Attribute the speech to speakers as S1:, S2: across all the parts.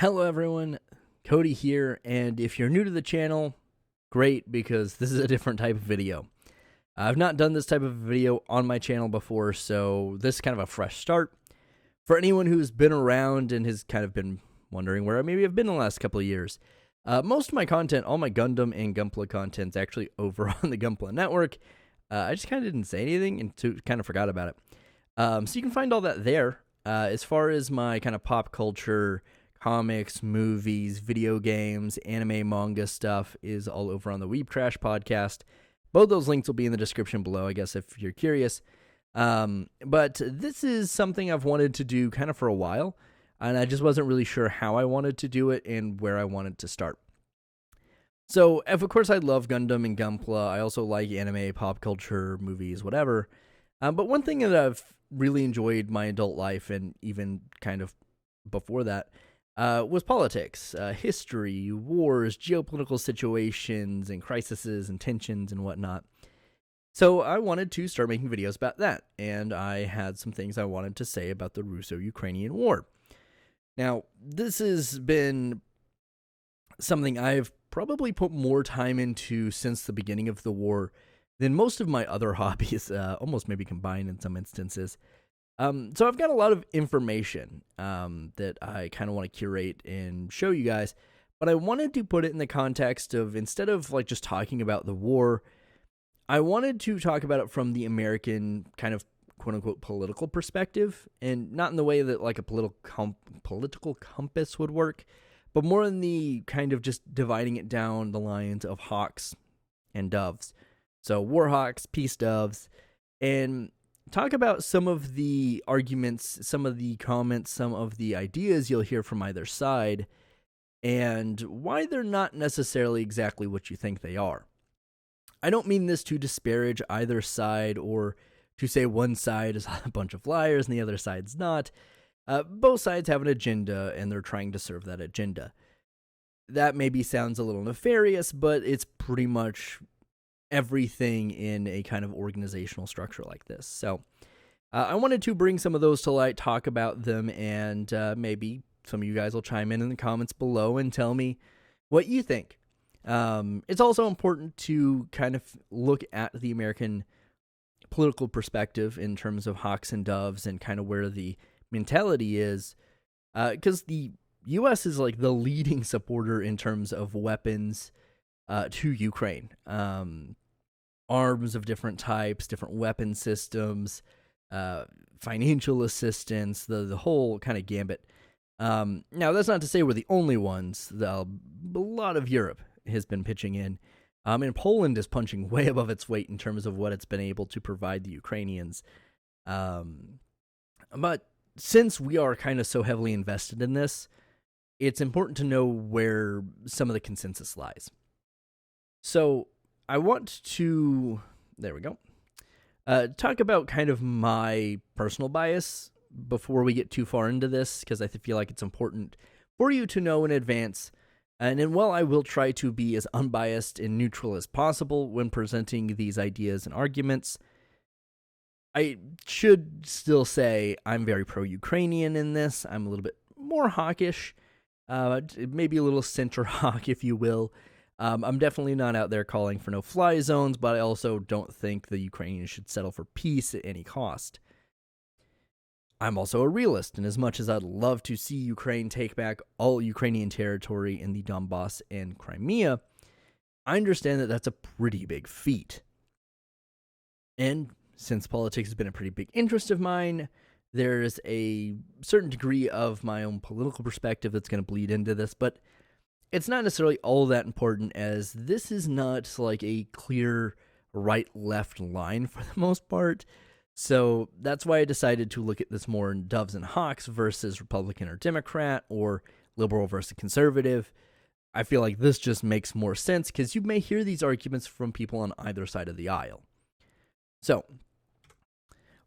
S1: Hello everyone, Cody here, and if you're new to the channel, great, because this is a different type of video. I've not done this type of video on my channel before, so this is kind of a fresh start. For anyone who's been around and has kind of been wondering where I maybe have been the last couple of years, most of my content, all my Gundam and Gunpla content is actually over on the Gunpla network. I just kind of didn't say anything and kind of forgot about it. So you can find all that there. As far as my kind of pop culture, comics, movies, video games, anime, manga stuff is all over on the Weeb Trash podcast. Both those links will be in the description below, I guess, if you're curious. But this is something I've wanted to do kind of for a while, and I just wasn't really sure how I wanted to do it and where I wanted to start. So, of course, I love Gundam and Gunpla. I also like anime, pop culture, movies, whatever. But one thing that I've really enjoyed my adult life, and even kind of before that, was politics, history, wars, geopolitical situations, and crises and tensions and whatnot. So I wanted to start making videos about that, and I had some things I wanted to say about the Russo-Ukrainian War. Now, this has been something I've probably put more time into since the beginning of the war than most of my other hobbies, almost maybe combined in some instances. So I've got a lot of information that I kind of want to curate and show you guys, but I wanted to put it in the context of, instead of like just talking about the war, I wanted to talk about it from the American kind of quote-unquote political perspective, and not in the way that like a political compass would work, but more in the kind of just dividing it down the lines of hawks and doves. So war hawks, peace doves, and talk about some of the arguments, some of the comments, some of the ideas you'll hear from either side, and why they're not necessarily exactly what you think they are. I don't mean this to disparage either side or to say one side is a bunch of liars and the other side's not. Both sides have an agenda, and they're trying to serve that agenda. That maybe sounds a little nefarious, but it's pretty much everything in a kind of organizational structure like this. So I wanted to bring some of those to light, talk about them, and maybe some of you guys will chime in the comments below and tell me what you think. It's also important to kind of look at the American political perspective in terms of hawks and doves and kind of where the mentality is, because the U.S. is like the leading supporter in terms of weapons to Ukraine. Arms of different types, different weapon systems, financial assistance, the whole kind of gambit. Now, that's not to say we're the only ones. A lot of Europe has been pitching in, and Poland is punching way above its weight in terms of what it's been able to provide the Ukrainians. But since we are kind of so heavily invested in this, it's important to know where some of the consensus lies. So I want to, there we go, talk about kind of my personal bias before we get too far into this, because I feel like it's important for you to know in advance. And then, while I will try to be as unbiased and neutral as possible when presenting these ideas and arguments, I should still say I'm very pro-Ukrainian in this. I'm a little bit more hawkish, maybe a little center hawk, if you will. I'm definitely not out there calling for no-fly zones, but I also don't think the Ukrainians should settle for peace at any cost. I'm also a realist, and as much as I'd love to see Ukraine take back all Ukrainian territory in the Donbass and Crimea, I understand that that's a pretty big feat. And since politics has been a pretty big interest of mine, there's a certain degree of my own political perspective that's going to bleed into this, but it's not necessarily all that important, as this is not like a clear right-left line for the most part. So that's why I decided to look at this more in doves and hawks versus Republican or Democrat, or liberal versus conservative. I feel like this just makes more sense, because you may hear these arguments from people on either side of the aisle. So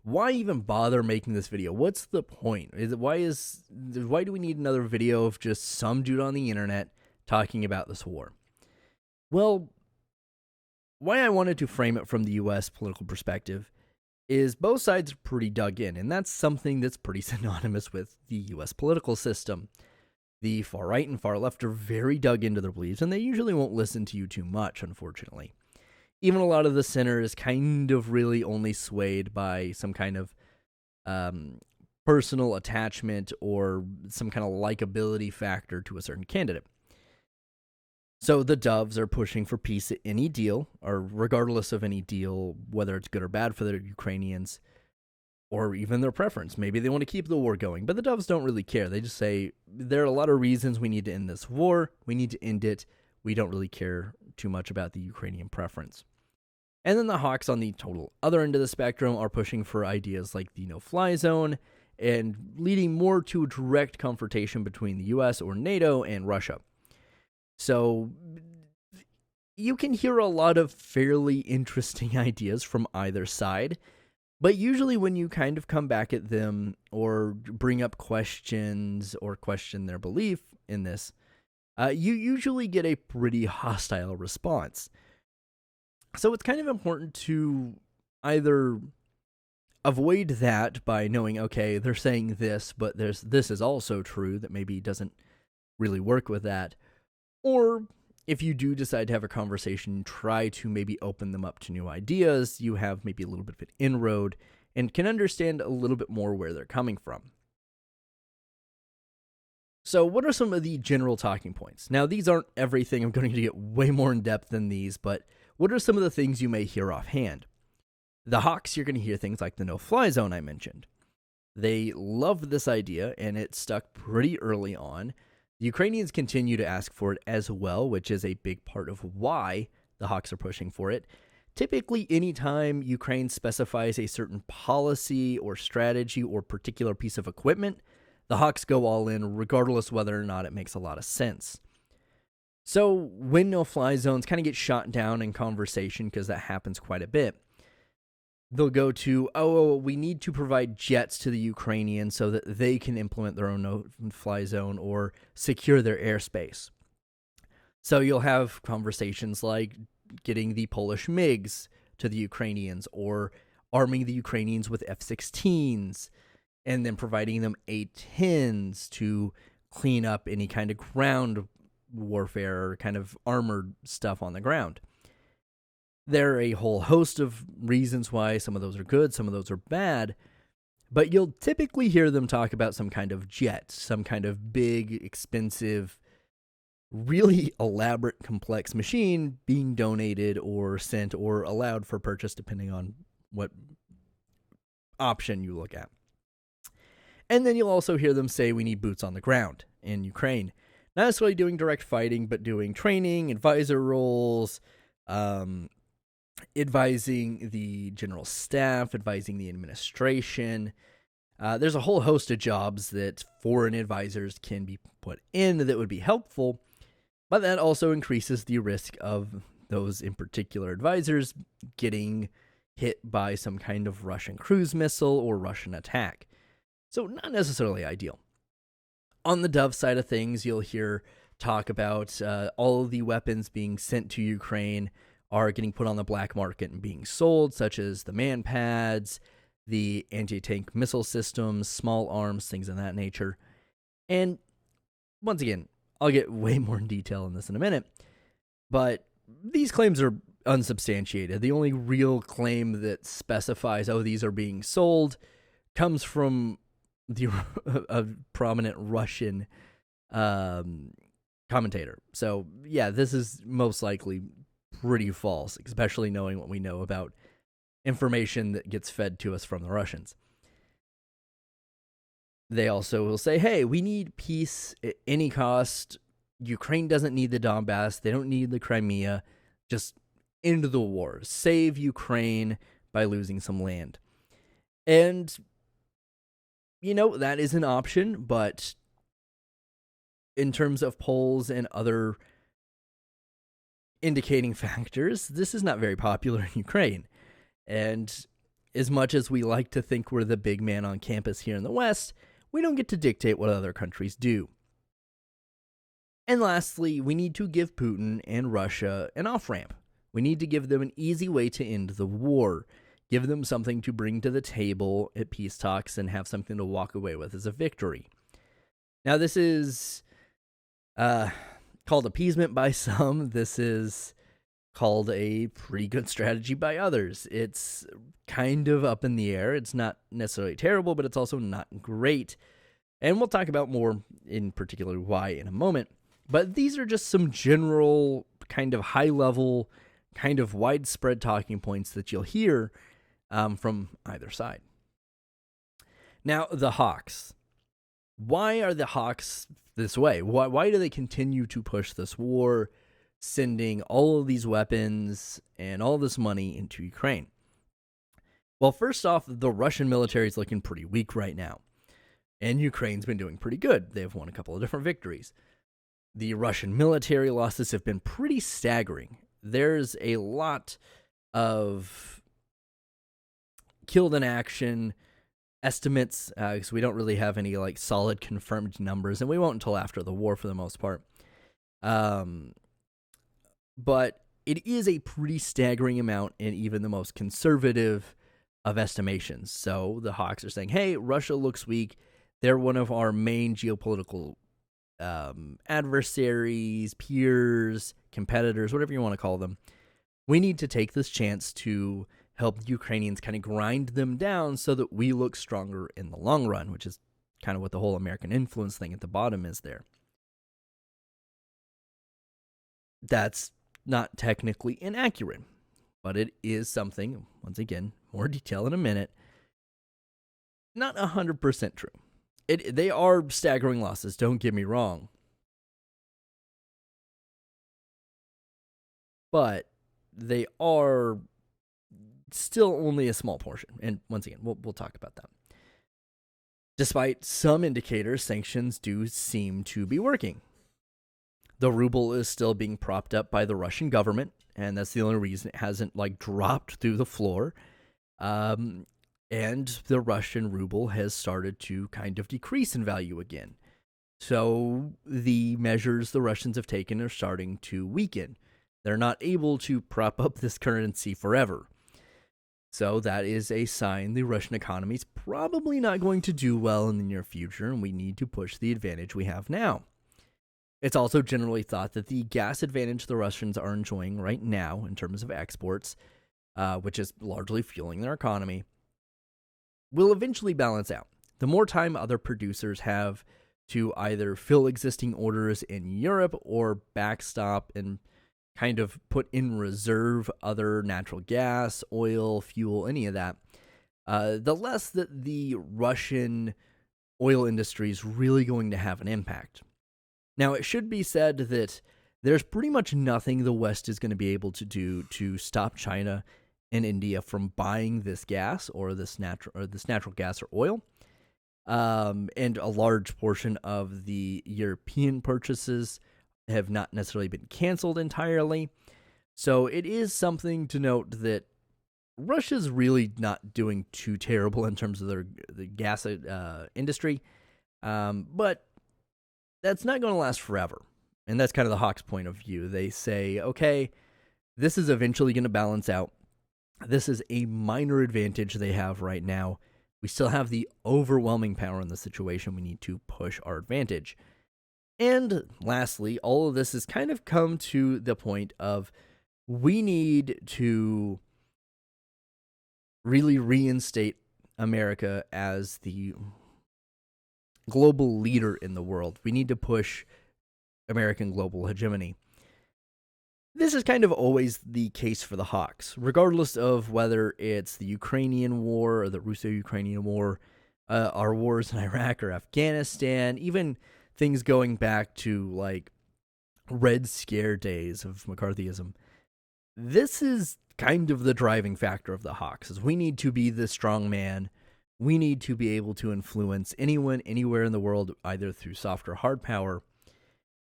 S1: why even bother making this video? What's the point? Why do we need another video of just some dude on the internet talking about this war? Well, why I wanted to frame it from the U.S. political perspective is both sides are pretty dug in, and that's something that's pretty synonymous with the U.S. political system. The far right and far left are very dug into their beliefs, and they usually won't listen to you too much, unfortunately. Even a lot of the center is kind of really only swayed by some kind of personal attachment or some kind of likability factor to a certain candidate. So the Doves are pushing for peace at any deal, or regardless of any deal, whether it's good or bad for the Ukrainians, or even their preference. Maybe they want to keep the war going, but the Doves don't really care. They just say, there are a lot of reasons we need to end this war. We need to end it. We don't really care too much about the Ukrainian preference. And then the Hawks on the total other end of the spectrum are pushing for ideas like the no-fly zone and leading more to a direct confrontation between the US or NATO and Russia. So you can hear a lot of fairly interesting ideas from either side, but usually when you kind of come back at them or bring up questions or question their belief in this, you usually get a pretty hostile response. So it's kind of important to either avoid that by knowing, okay, they're saying this, but this is also true that maybe doesn't really work with that. Or if you do decide to have a conversation, try to maybe open them up to new ideas. You have maybe a little bit of an inroad and can understand a little bit more where they're coming from. So what are some of the general talking points? Now, these aren't everything. I'm going to get way more in depth than these, but what are some of the things you may hear offhand? The Hawks, you're going to hear things like the no-fly zone I mentioned. They loved this idea, and it stuck pretty early on. The Ukrainians continue to ask for it as well, which is a big part of why the Hawks are pushing for it. Typically, anytime Ukraine specifies a certain policy or strategy or particular piece of equipment, the Hawks go all in, regardless whether or not it makes a lot of sense. So when no-fly zones kind of get shot down in conversation, because that happens quite a bit, they'll go to, we need to provide jets to the Ukrainians so that they can implement their own no-fly zone or secure their airspace. So you'll have conversations like getting the Polish MiGs to the Ukrainians or arming the Ukrainians with F-16s and then providing them A-10s to clean up any kind of ground warfare or kind of armored stuff on the ground. There are a whole host of reasons why some of those are good, some of those are bad, but you'll typically hear them talk about some kind of jet, some kind of big, expensive, really elaborate, complex machine being donated or sent or allowed for purchase, depending on what option you look at. And then you'll also hear them say we need boots on the ground in Ukraine. Not necessarily doing direct fighting, but doing training, advisor roles, advising the general staff, advising the administration. There's a whole host of jobs that foreign advisors can be put in that would be helpful, but that also increases the risk of those in particular advisors getting hit by some kind of Russian cruise missile or Russian attack. So not necessarily ideal. On the Dove side of things, you'll hear talk about all of the weapons being sent to Ukraine are getting put on the black market and being sold, such as the man-pads, the anti-tank missile systems, small arms, things of that nature. And once again, I'll get way more in detail on this in a minute, but these claims are unsubstantiated. The only real claim that specifies, these are being sold, comes from a prominent Russian commentator. So, yeah, this is most likely pretty false, especially knowing what we know about information that gets fed to us from the Russians. They also will say, hey, we need peace at any cost. Ukraine doesn't need the Donbass. They don't need the Crimea. Just end the war. Save Ukraine by losing some land. And that is an option, but in terms of polls and other indicating factors, this is not very popular in Ukraine. And as much as we like to think we're the big man on campus here in the West, we don't get to dictate what other countries do. And lastly, we need to give Putin and Russia an off-ramp. We need to give them an easy way to end the war. Give them something to bring to the table at peace talks and have something to walk away with as a victory. Now, this is Uh, called appeasement by some. This is called a pretty good strategy by others. It's kind of up in the air. It's not necessarily terrible, but it's also not great. And we'll talk about more in particular why in a moment. But these are just some general kind of high level, kind of widespread talking points that you'll hear from either side. Now, the Hawks. Why are the Hawks this way? Why do they continue to push this war, sending all of these weapons and all this money into Ukraine? Well, first off, the Russian military is looking pretty weak right now, and Ukraine's been doing pretty good. They've won a couple of different victories. The Russian military losses have been pretty staggering. There's a lot of killed in action estimates, because we don't really have any like solid confirmed numbers, and we won't until after the war for the most part. But it is a pretty staggering amount in even the most conservative of estimations. So the Hawks are saying, hey, Russia looks weak. They're one of our main geopolitical adversaries, peers, competitors, whatever you want to call them. We need to take this chance to help Ukrainians kind of grind them down so that we look stronger in the long run, which is kind of what the whole American influence thing at the bottom is there. That's not technically inaccurate, but it is something, once again, more detail in a minute, not 100% true. They are staggering losses, don't get me wrong. But they are still only a small portion. And once again, we'll talk about that. Despite some indicators, sanctions do seem to be working. The ruble is still being propped up by the Russian government, and that's the only reason it hasn't like dropped through the floor. And the Russian ruble has started to kind of decrease in value again. So the measures the Russians have taken are starting to weaken. They're not able to prop up this currency forever. So that is a sign the Russian economy is probably not going to do well in the near future, and we need to push the advantage we have now. It's also generally thought that the gas advantage the Russians are enjoying right now in terms of exports, which is largely fueling their economy, will eventually balance out. The more time other producers have to either fill existing orders in Europe or backstop and kind of put in reserve other natural gas, oil, fuel, any of that, the less that the Russian oil industry is really going to have an impact. Now, it should be said that there's pretty much nothing the West is going to be able to do to stop China and India from buying this gas or this natural gas or oil. And a large portion of the European purchases have not necessarily been canceled entirely. So it is something to note that Russia's really not doing too terrible in terms of the gas industry. But that's not going to last forever. And that's kind of the Hawks' point of view. They say, okay, this is eventually going to balance out. This is a minor advantage they have right now. We still have the overwhelming power in the situation. We need to push our advantage. And lastly, all of this has kind of come to the point of we need to really reinstate America as the global leader in the world. We need to push American global hegemony. This is kind of always the case for the Hawks, regardless of whether it's the Ukrainian War or the Russo-Ukrainian War, our wars in Iraq or Afghanistan, even things going back to like Red Scare days of McCarthyism. This is kind of the driving factor of the Hawks, is we need to be the strong man. We need to be able to influence anyone, anywhere in the world, either through soft or hard power.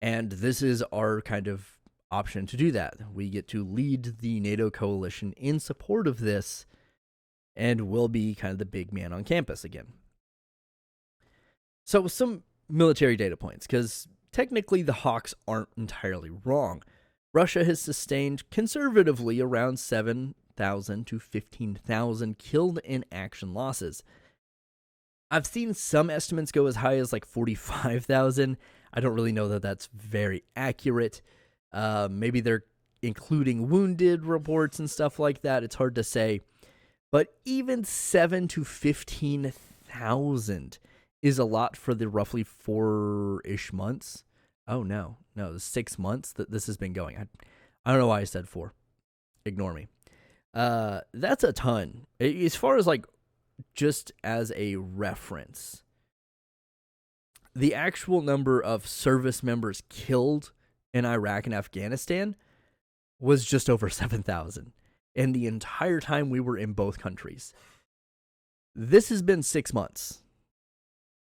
S1: And this is our kind of option to do that. We get to lead the NATO coalition in support of this, and we'll be kind of the big man on campus again. So some military data points, because technically the Hawks aren't entirely wrong. Russia has sustained conservatively around 7,000 to 15,000 killed in action losses. I've seen some estimates go as high as like 45,000. I don't really know that that's very accurate. Maybe they're including wounded reports and stuff like that. It's hard to say. But even 7 to 15,000 is a lot for the roughly 4-ish months. Oh, no, 6 months that this has been going. I don't know why I said 4. Ignore me. That's a ton. As far as like, just as a reference, the actual number of service members killed in Iraq and Afghanistan was just over 7,000. And the entire time we were in both countries. This has been 6 months.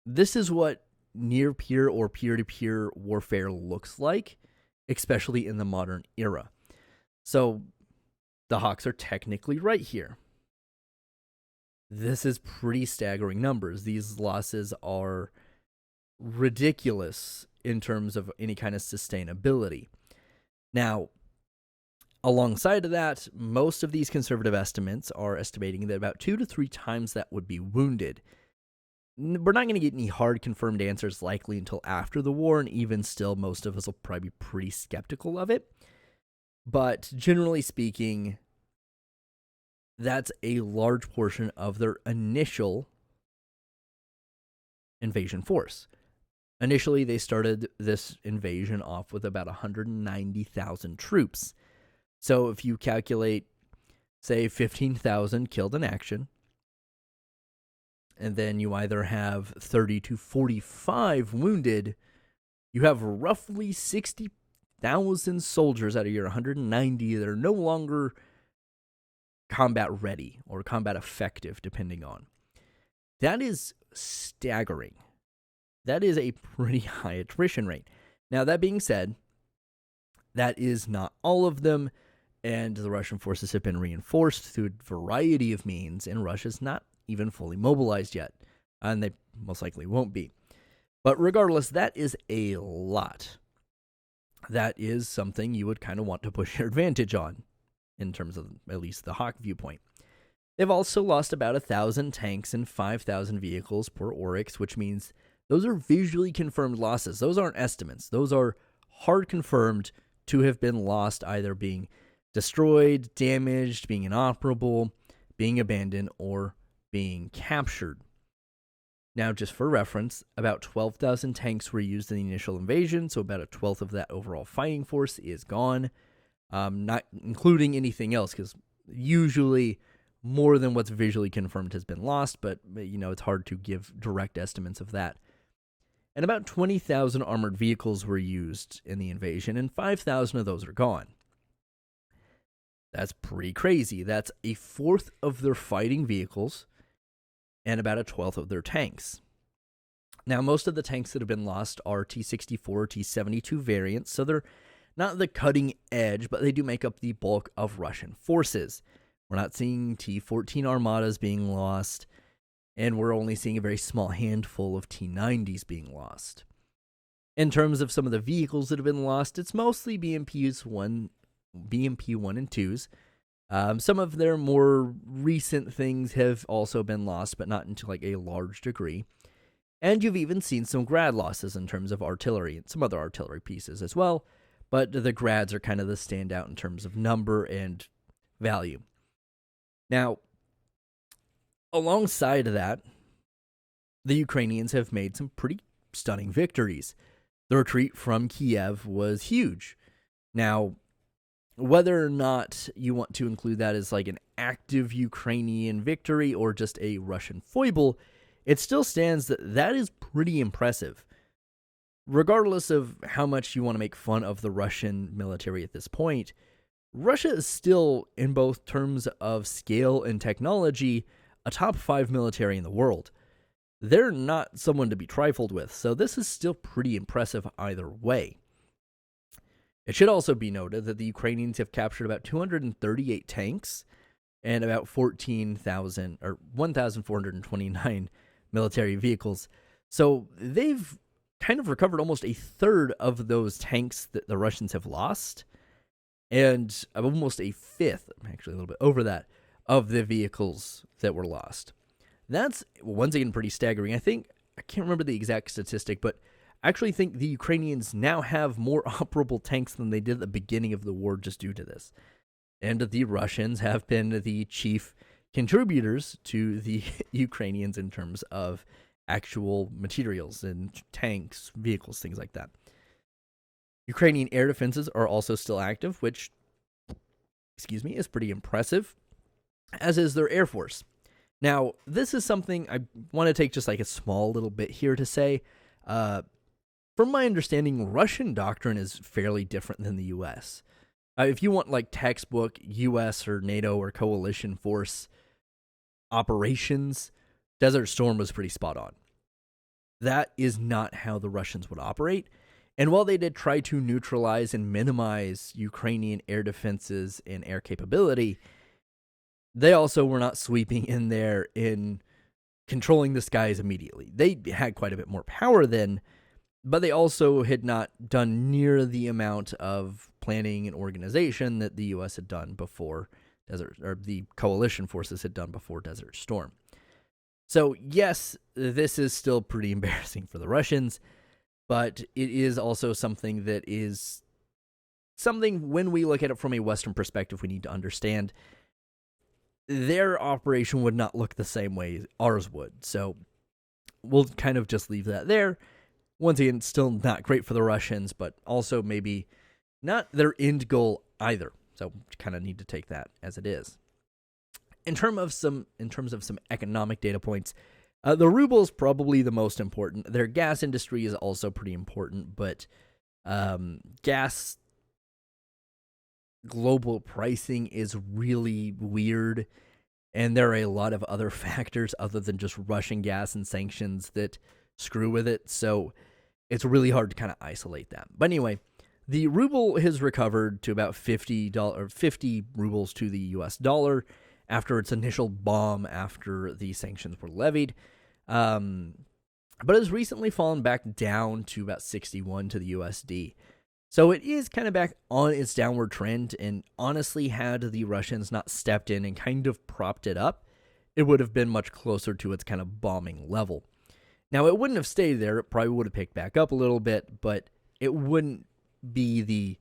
S1: This is what near-peer or peer-to-peer warfare looks like, especially in the modern era. So the Hawks are technically right here. This is pretty staggering numbers. These losses are ridiculous in terms of any kind of sustainability. Now, alongside of that, most of these conservative estimates are estimating that about 2 to 3 times that would be wounded. We're not going to get any hard confirmed answers likely until after the war, and even still, most of us will probably be pretty skeptical of it. But generally speaking, that's a large portion of their initial invasion force. Initially, they started this invasion off with about 190,000 troops. So if you calculate, say, 15,000 killed in action, and then you either have 30 to 45 wounded, you have roughly 60,000 soldiers out of your 190 that are no longer combat ready or combat effective, depending on. That is staggering. That is a pretty high attrition rate. Now, that being said, that is not all of them, and the Russian forces have been reinforced through a variety of means, and Russia's not even fully mobilized yet, and they most likely won't be. But regardless, that is a lot. That is something you would kind of want to push your advantage on, in terms of at least the Hawk viewpoint. They've also lost about 1,000 tanks and 5,000 vehicles per Oryx, which means those are visually confirmed losses. Those aren't estimates. Those are hard confirmed to have been lost, either being destroyed, damaged, being inoperable, being abandoned, or being captured. Now, just for reference, about 12,000 tanks were used in the initial invasion, so about 1/12 of that overall fighting force is gone, not including anything else, because usually more than what's visually confirmed has been lost, but it's hard to give direct estimates of that. And about 20,000 armored vehicles were used in the invasion, and 5,000 of those are gone. That's pretty crazy. That's 1/4 of their fighting vehicles and about 1/12 of their tanks. Now, most of the tanks that have been lost are T-64, T-72 variants, so they're not the cutting edge, but they do make up the bulk of Russian forces. We're not seeing T-14 armadas being lost, and we're only seeing a very small handful of T-90s being lost. In terms of some of the vehicles that have been lost, it's mostly BMP 1 and 2s. Some of their more recent things have also been lost, but not into like a large degree. And you've even seen some grad losses in terms of artillery and some other artillery pieces as well. But the grads are kind of the standout in terms of number and value. Now, alongside of that, the Ukrainians have made some pretty stunning victories. The retreat from Kiev was huge. Now, whether or not you want to include that as like an active Ukrainian victory or just a Russian foible, it still stands that is pretty impressive. Regardless of how much you want to make fun of the Russian military at this point, Russia is still, in both terms of scale and technology, a top 5 military in the world. They're not someone to be trifled with, so this is still pretty impressive either way. It should also be noted that the Ukrainians have captured about 238 tanks and about 1,429 military vehicles. So they've kind of recovered almost 1/3 of those tanks that the Russians have lost, and almost 1/5, actually a little bit over that, of the vehicles that were lost. That's, once again, pretty staggering. I can't remember the exact statistic, but I actually think the Ukrainians now have more operable tanks than they did at the beginning of the war just due to this. And the Russians have been the chief contributors to the Ukrainians in terms of actual materials and tanks, vehicles, things like that. Ukrainian air defenses are also still active, which, is pretty impressive, as is their air force. Now, this is something I want to take just like a small little bit here to say. From my understanding, Russian doctrine is fairly different than the U.S. If you want like textbook U.S. or NATO or coalition force operations, Desert Storm was pretty spot on. That is not how the Russians would operate. And while they did try to neutralize and minimize Ukrainian air defenses and air capability, they also were not sweeping in there in controlling the skies immediately. They had quite a bit more power then, but they also had not done near the amount of planning and organization that the U.S. had done before the coalition forces had done before Desert Storm. So yes, this is still pretty embarrassing for the Russians, but it is also something that is something when we look at it from a Western perspective, we need to understand their operation would not look the same way ours would. So we'll kind of just leave that there. Once again, still not great for the Russians, but also maybe not their end goal either. So kind of need to take that as it is. In terms of some economic data points, the ruble is probably the most important. Their gas industry is also pretty important, but gas global pricing is really weird, and there are a lot of other factors other than just Russian gas and sanctions that screw with it, so it's really hard to kind of isolate that. But anyway, the ruble has recovered to about $50 rubles to the US dollar after its initial bomb after the sanctions were levied. But has recently fallen back down to about 61 to the USD. So it is kind of back on its downward trend, and honestly, had the Russians not stepped in and kind of propped it up, it would have been much closer to its kind of bombing level. Now, it wouldn't have stayed there. It probably would have picked back up a little bit, but it wouldn't be the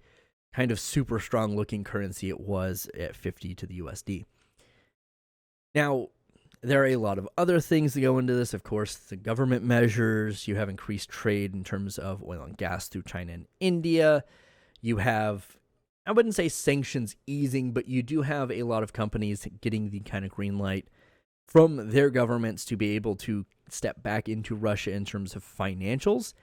S1: kind of super strong looking currency it was at 50 to the USD. Now, there are a lot of other things that go into this. Of course, the government measures. You have increased trade in terms of oil and gas through China and India. You have, I wouldn't say sanctions easing, but you do have a lot of companies getting the kind of green light from their governments to be able to step back into Russia in terms of financials.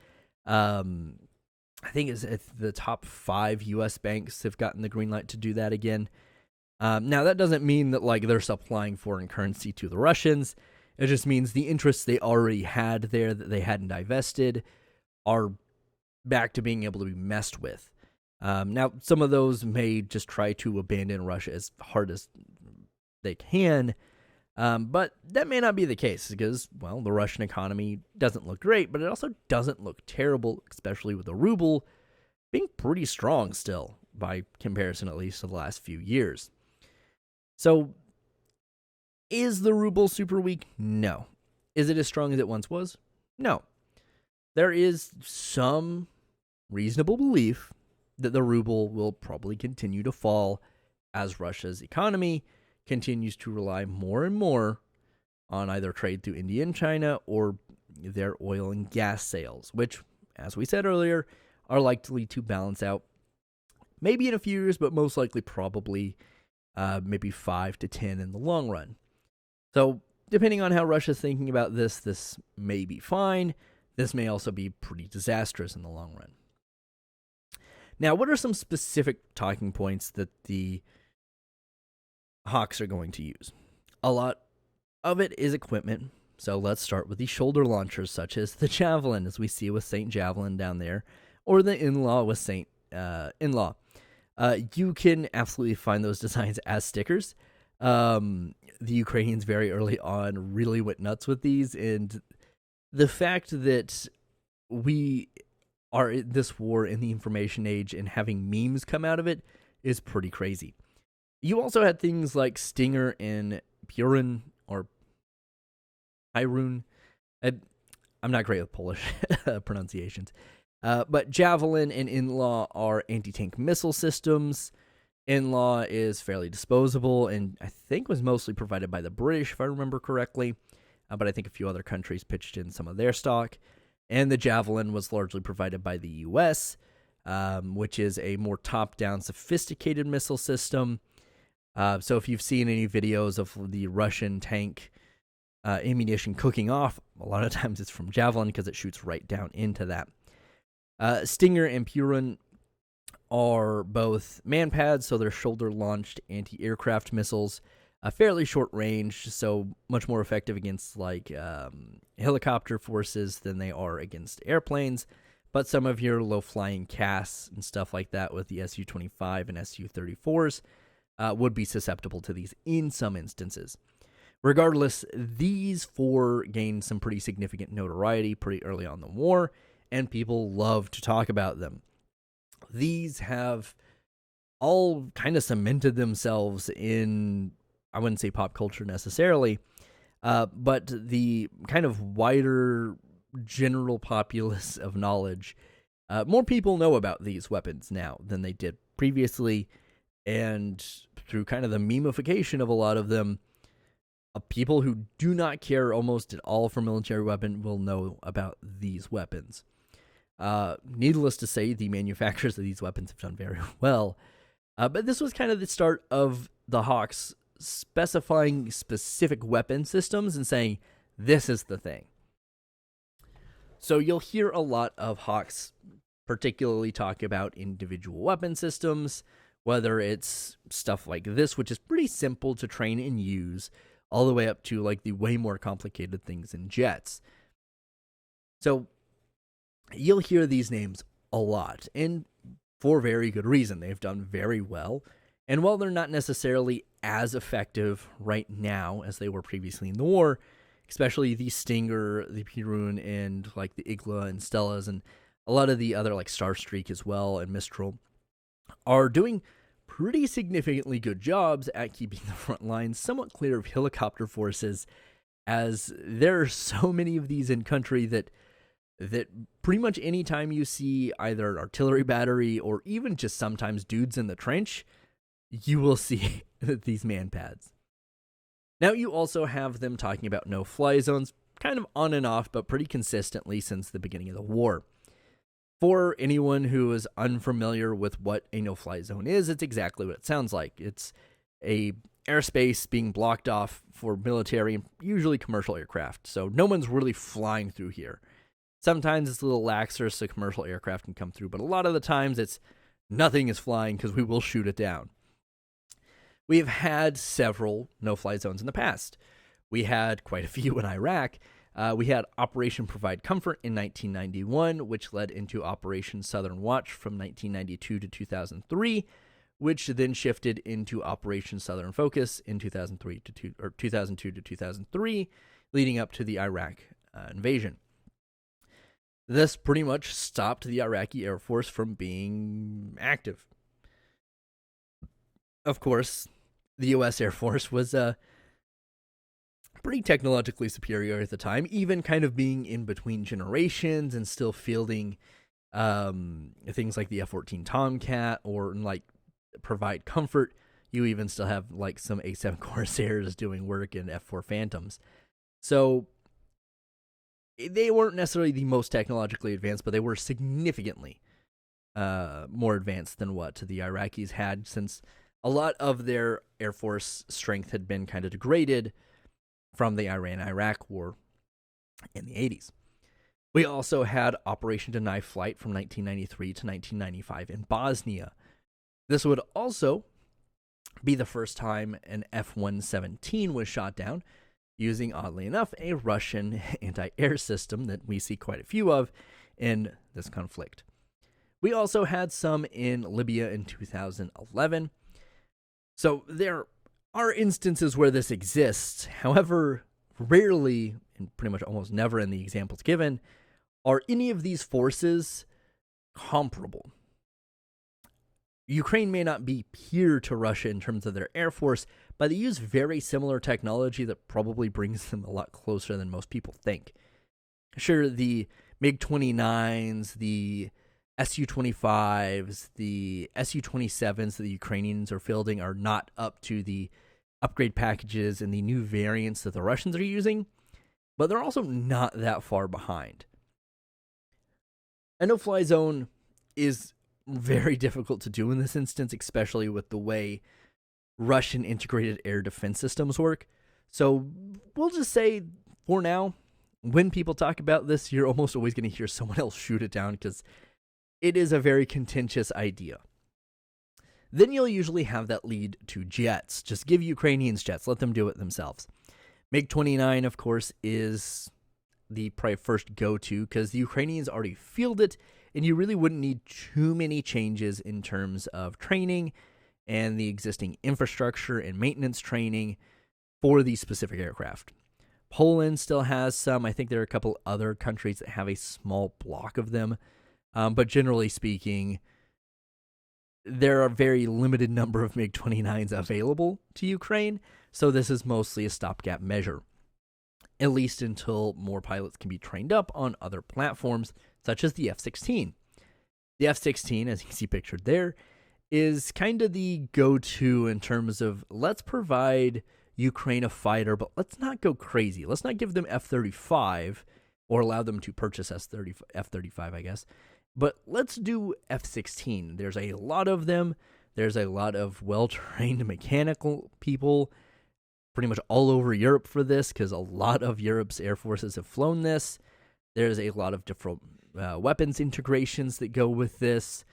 S1: I think it's the top 5 U.S. banks have gotten the green light to do that again. Now, that doesn't mean that like they're supplying foreign currency to the Russians. It just means the interests they already had there that they hadn't divested are back to being able to be messed with. Now, some of those may just try to abandon Russia as hard as they can, but that may not be the case because, well, the Russian economy doesn't look great, but it also doesn't look terrible, especially with the ruble being pretty strong still by comparison, at least to the last few years. So, is the ruble super weak? No. Is it as strong as it once was? No. There is some reasonable belief that the ruble will probably continue to fall as Russia's economy continues to rely more and more on either trade through India and China or their oil and gas sales, which, as we said earlier, are likely to balance out maybe in a few years, but most likely probably maybe 5 to 10 in the long run. So depending on how Russia's thinking about this, this may be fine. This may also be pretty disastrous in the long run. Now, what are some specific talking points that the Hawks are going to use? A lot of it is equipment. So let's start with the shoulder launchers, such as the Javelin, as we see with St. Javelin down there, or the In-Law with St. In-Law. You can absolutely find those designs as stickers. The Ukrainians very early on really went nuts with these, and the fact that we are in this war in the information age and having memes come out of it is pretty crazy. You also had things like Stinger and Buren or Pyrun. I'm not great with Polish pronunciations. But Javelin and In-Law are anti-tank missile systems. In-Law is fairly disposable and I think was mostly provided by the British, if I remember correctly. But I think a few other countries pitched in some of their stock. And the Javelin was largely provided by the U.S., which is a more top-down, sophisticated missile system. So if you've seen any videos of the Russian tank ammunition cooking off, a lot of times it's from Javelin because it shoots right down into that. Stinger and Purin are both man-pads, so they're shoulder-launched anti-aircraft missiles, a fairly short range, so much more effective against like helicopter forces than they are against airplanes. But some of your low-flying CAS and stuff like that with the Su-25 and Su-34s would be susceptible to these in some instances. Regardless, these four gained some pretty significant notoriety pretty early on in the war, and people love to talk about them. These have all kind of cemented themselves in, I wouldn't say pop culture necessarily, but the kind of wider general populace of knowledge. More people know about these weapons now than they did previously, and through kind of the memification of a lot of them, people who do not care almost at all for military weapon will know about these weapons. Needless to say, the manufacturers of these weapons have done very well, but this was kind of the start of the Hawks specifying specific weapon systems and saying, this is the thing. So you'll hear a lot of Hawks particularly talk about individual weapon systems, whether it's stuff like this, which is pretty simple to train and use, all the way up to like the way more complicated things in jets. So you'll hear these names a lot, and for very good reason. They've done very well, and while they're not necessarily as effective right now as they were previously in the war, especially the Stinger, the Pirun, and like the Igla and Stellas, and a lot of the other like Starstreak as well and Mistral, are doing pretty significantly good jobs at keeping the front lines somewhat clear of helicopter forces, as there are so many of these in country that pretty much any time you see either an artillery battery or even just sometimes dudes in the trench, you will see these man pads. Now you also have them talking about no-fly zones, kind of on and off, but pretty consistently since the beginning of the war. For anyone who is unfamiliar with what a no-fly zone is, it's exactly what it sounds like. It's a airspace being blocked off for military and usually commercial aircraft, so no one's really flying through here. Sometimes it's a little laxer so commercial aircraft can come through, but a lot of the times it's nothing is flying because we will shoot it down. We have had several no-fly zones in the past. We had quite a few in Iraq. We had Operation Provide Comfort in 1991, which led into Operation Southern Watch from 1992 to 2003, which then shifted into Operation Southern Focus in 2002 to 2003, leading up to the Iraq invasion. This pretty much stopped the Iraqi Air Force from being active. Of course, the U.S. Air Force was pretty technologically superior at the time, even kind of being in between generations and still fielding things like the F-14 Tomcat or like Provide Comfort. You even still have like some A-7 Corsairs doing work in F-4 Phantoms. So they weren't necessarily the most technologically advanced, but they were significantly more advanced than what the Iraqis had, since a lot of their Air Force strength had been kind of degraded from the Iran-Iraq War in the 80s. We also had Operation Deny Flight from 1993 to 1995 in Bosnia. This would also be the first time an F-117 was shot down, using, oddly enough, a Russian anti-air system that we see quite a few of in this conflict. We also had some in Libya in 2011. So there are instances where this exists. However, rarely, and pretty much almost never in the examples given, are any of these forces comparable. Ukraine may not be peer to Russia in terms of their air force, but they use very similar technology that probably brings them a lot closer than most people think. Sure, the MiG-29s, the Su-25s, the Su-27s that the Ukrainians are fielding are not up to the upgrade packages and the new variants that the Russians are using, but they're also not that far behind. A no-fly zone is very difficult to do in this instance, especially with the way Russian integrated air defense systems work. So we'll just say, for now, when people talk about this, you're almost always going to hear someone else shoot it down because it is a very contentious idea. Then you'll usually have that lead to jets. Just give Ukrainians jets. Let them do it themselves. MiG-29, of course, is the probably first go-to because the Ukrainians already field it, and you really wouldn't need too many changes in terms of training and the existing infrastructure and maintenance training for these specific aircraft. Poland still has some. I think there are a couple other countries that have a small block of them. But generally speaking, there are a very limited number of MiG-29s available to Ukraine, so this is mostly a stopgap measure, at least until more pilots can be trained up on other platforms, such as the F-16. The F-16, as you can see pictured there, is kind of the go-to in terms of let's provide Ukraine a fighter, but let's not go crazy. Let's not give them F-35 or allow them to purchase F-35, I guess. But let's do F-16. There's a lot of them. There's a lot of well-trained mechanical people pretty much all over Europe for this because a lot of Europe's air forces have flown this. There's a lot of different weapons integrations that go with this.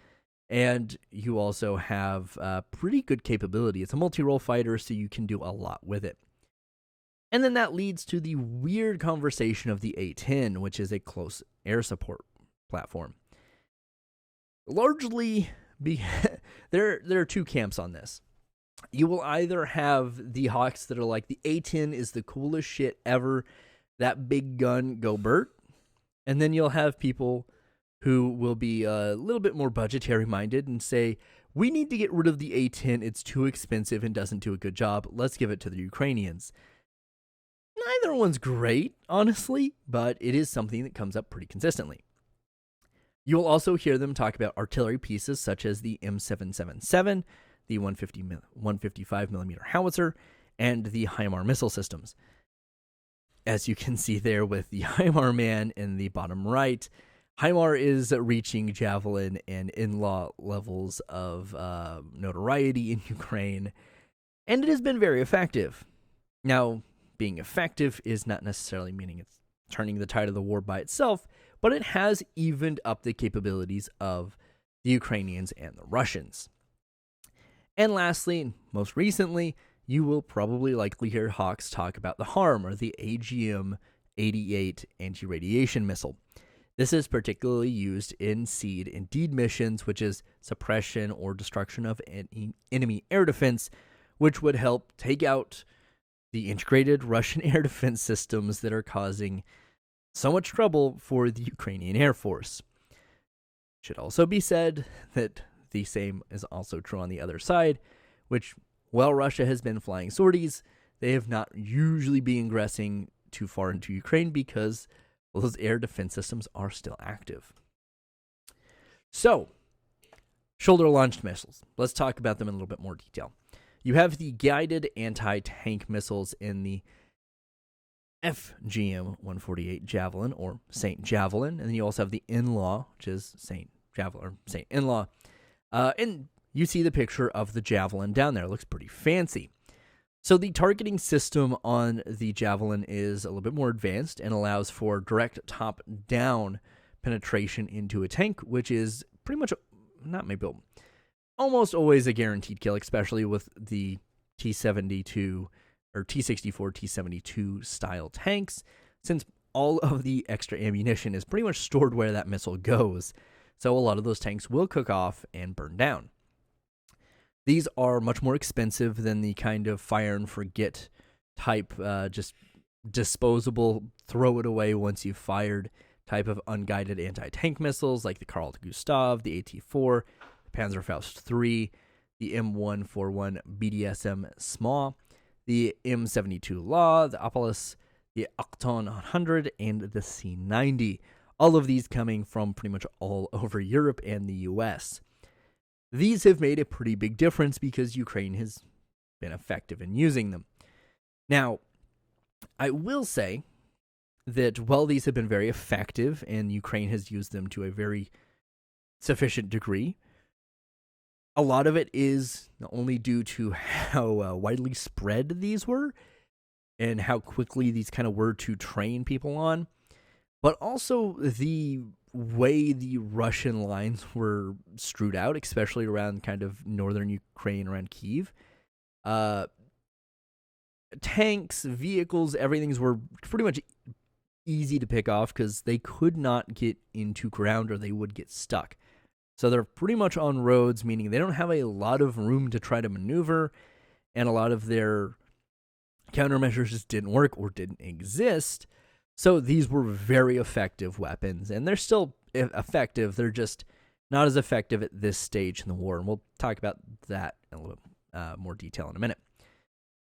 S1: And you also have pretty good capability. It's a multi-role fighter, so you can do a lot with it. And then that leads to the weird conversation of the A-10, which is a close air support platform. Largely, there are two camps on this. You will either have the Hawks that are like, the A-10 is the coolest shit ever, that big gun, go Bert. And then you'll have people who will be a little bit more budgetary minded and say, we need to get rid of the A-10, it's too expensive and doesn't do a good job, let's give it to the Ukrainians. Neither one's great, honestly, but it is something that comes up pretty consistently. You will also hear them talk about artillery pieces such as the M777, the 155mm howitzer, and the HIMAR missile systems. As you can see there with the HIMAR man in the bottom right, HIMAR is reaching Javelin and in-law levels of notoriety in Ukraine, and it has been very effective. Now, being effective is not necessarily meaning it's turning the tide of the war by itself, but it has evened up the capabilities of the Ukrainians and the Russians. And lastly, most recently, you will probably likely hear Hawks talk about the HARM, or the AGM-88 anti-radiation missile. This is particularly used in SEAD and DEED missions, which is suppression or destruction of enemy air defense, which would help take out the integrated Russian air defense systems that are causing so much trouble for the Ukrainian Air Force. Should also be said that the same is also true on the other side, which, while Russia has been flying sorties, they have not usually been ingressing too far into Ukraine because those air defense systems are still active. So, shoulder-launched missiles. Let's talk about them in a little bit more detail. You have the guided anti-tank missiles in the FGM-148 Javelin, or St. Javelin, and then you also have the in-law, which is St. Javelin, or St. In-law. And you see the picture of the Javelin down there. It looks pretty fancy. So the targeting system on the Javelin is a little bit more advanced and allows for direct top-down penetration into a tank, which is pretty much, almost always a guaranteed kill, especially with the T-72 or T-64, T-72 style tanks, since all of the extra ammunition is pretty much stored where that missile goes. So a lot of those tanks will cook off and burn down. These are much more expensive than the kind of fire and forget type, just disposable, throw it away once you've fired type of unguided anti-tank missiles like the Carl Gustav, the AT-4, the Panzerfaust III, the M141 BDSM SMAW, the M72 Law, the Opolis, the Octon 100, and the C90. All of these coming from pretty much all over Europe and the US. These have made a pretty big difference because Ukraine has been effective in using them. Now, I will say that while these have been very effective and Ukraine has used them to a very sufficient degree, a lot of it is only due to how widely spread these were and how quickly these kind of were to train people on, but also the way the Russian lines were strewed out, especially around kind of northern Ukraine, around Kyiv. Tanks, vehicles, everything's were pretty much easy to pick off because they could not get into ground or they would get stuck. So they're pretty much on roads, meaning they don't have a lot of room to try to maneuver, and a lot of their countermeasures just didn't work or didn't exist. So these were very effective weapons, and they're still effective. They're just not as effective at this stage in the war, and we'll talk about that in a little more detail in a minute.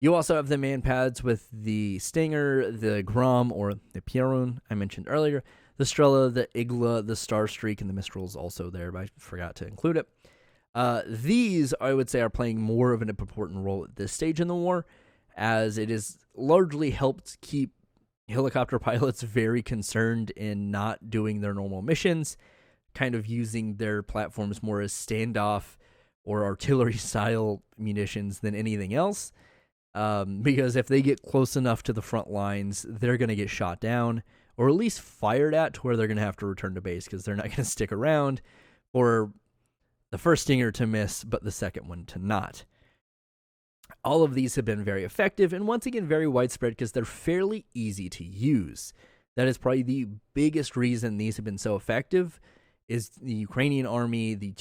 S1: You also have the man-pads with the Stinger, the Grom, or the Pierun I mentioned earlier, the Strela, the Igla, the Starstreak, and the Mistral is also there, but I forgot to include it. These, I would say, are playing more of an important role at this stage in the war, as it has largely helped keep helicopter pilots very concerned in not doing their normal missions, kind of using their platforms more as standoff or artillery-style munitions than anything else. Because if they get close enough to the front lines, they're going to get shot down, or at least fired at to where they're going to have to return to base because they're not going to stick around, or the first Stinger to miss, but the second one to not. All of these have been very effective, and once again, very widespread because they're fairly easy to use. That is probably the biggest reason these have been so effective, is the Ukrainian army, the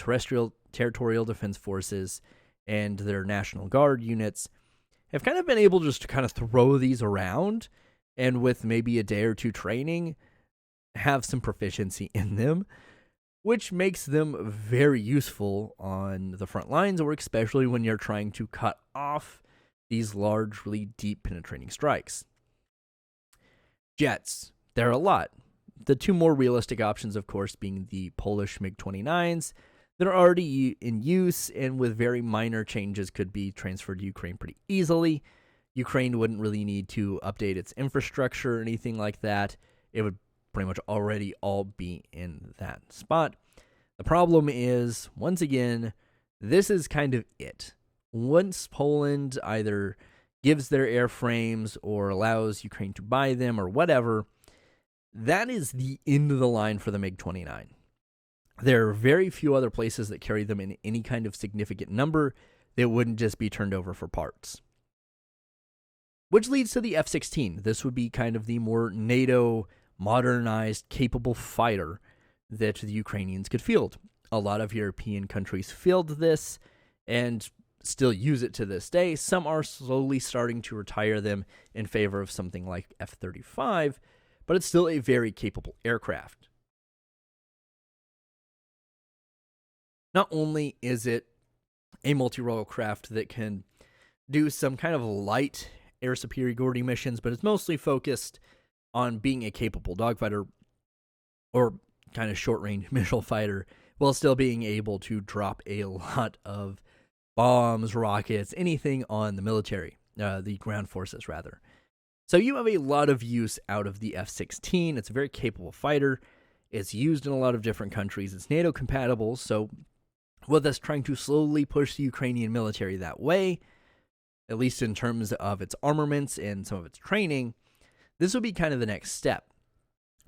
S1: territorial defense forces, and their National Guard units have kind of been able just to kind of throw these around, and with maybe a day or two training, have some proficiency in them, which makes them very useful on the front lines, or especially when you're trying to cut off these large, really deep penetrating strikes. Jets, there are a lot. The two more realistic options, of course, being the Polish MiG-29s that are already in use and with very minor changes could be transferred to Ukraine pretty easily. Ukraine wouldn't really need to update its infrastructure or anything like that. It would pretty much already all be in that spot. The problem is, once again, this is kind of it. Once Poland either gives their airframes or allows Ukraine to buy them or whatever, that is the end of the line for the MiG-29. There are very few other places that carry them in any kind of significant number that wouldn't just be turned over for parts. Which leads to the F-16. This would be kind of the more NATO modernized, capable fighter that the Ukrainians could field. A lot of European countries field this and still use it to this day. Some are slowly starting to retire them in favor of something like F-35, but it's still a very capable aircraft. Not only is it a multi-role craft that can do some kind of light air superiority missions, but it's mostly focused on being a capable dogfighter or kind of short-range missile fighter, while still being able to drop a lot of bombs, rockets, anything on the military, the ground forces rather. So you have a lot of use out of the F-16. It's a very capable fighter. It's used in a lot of different countries. It's NATO compatible, so with us trying to slowly push the Ukrainian military that way, at least in terms of its armaments and some of its training, this would be kind of the next step.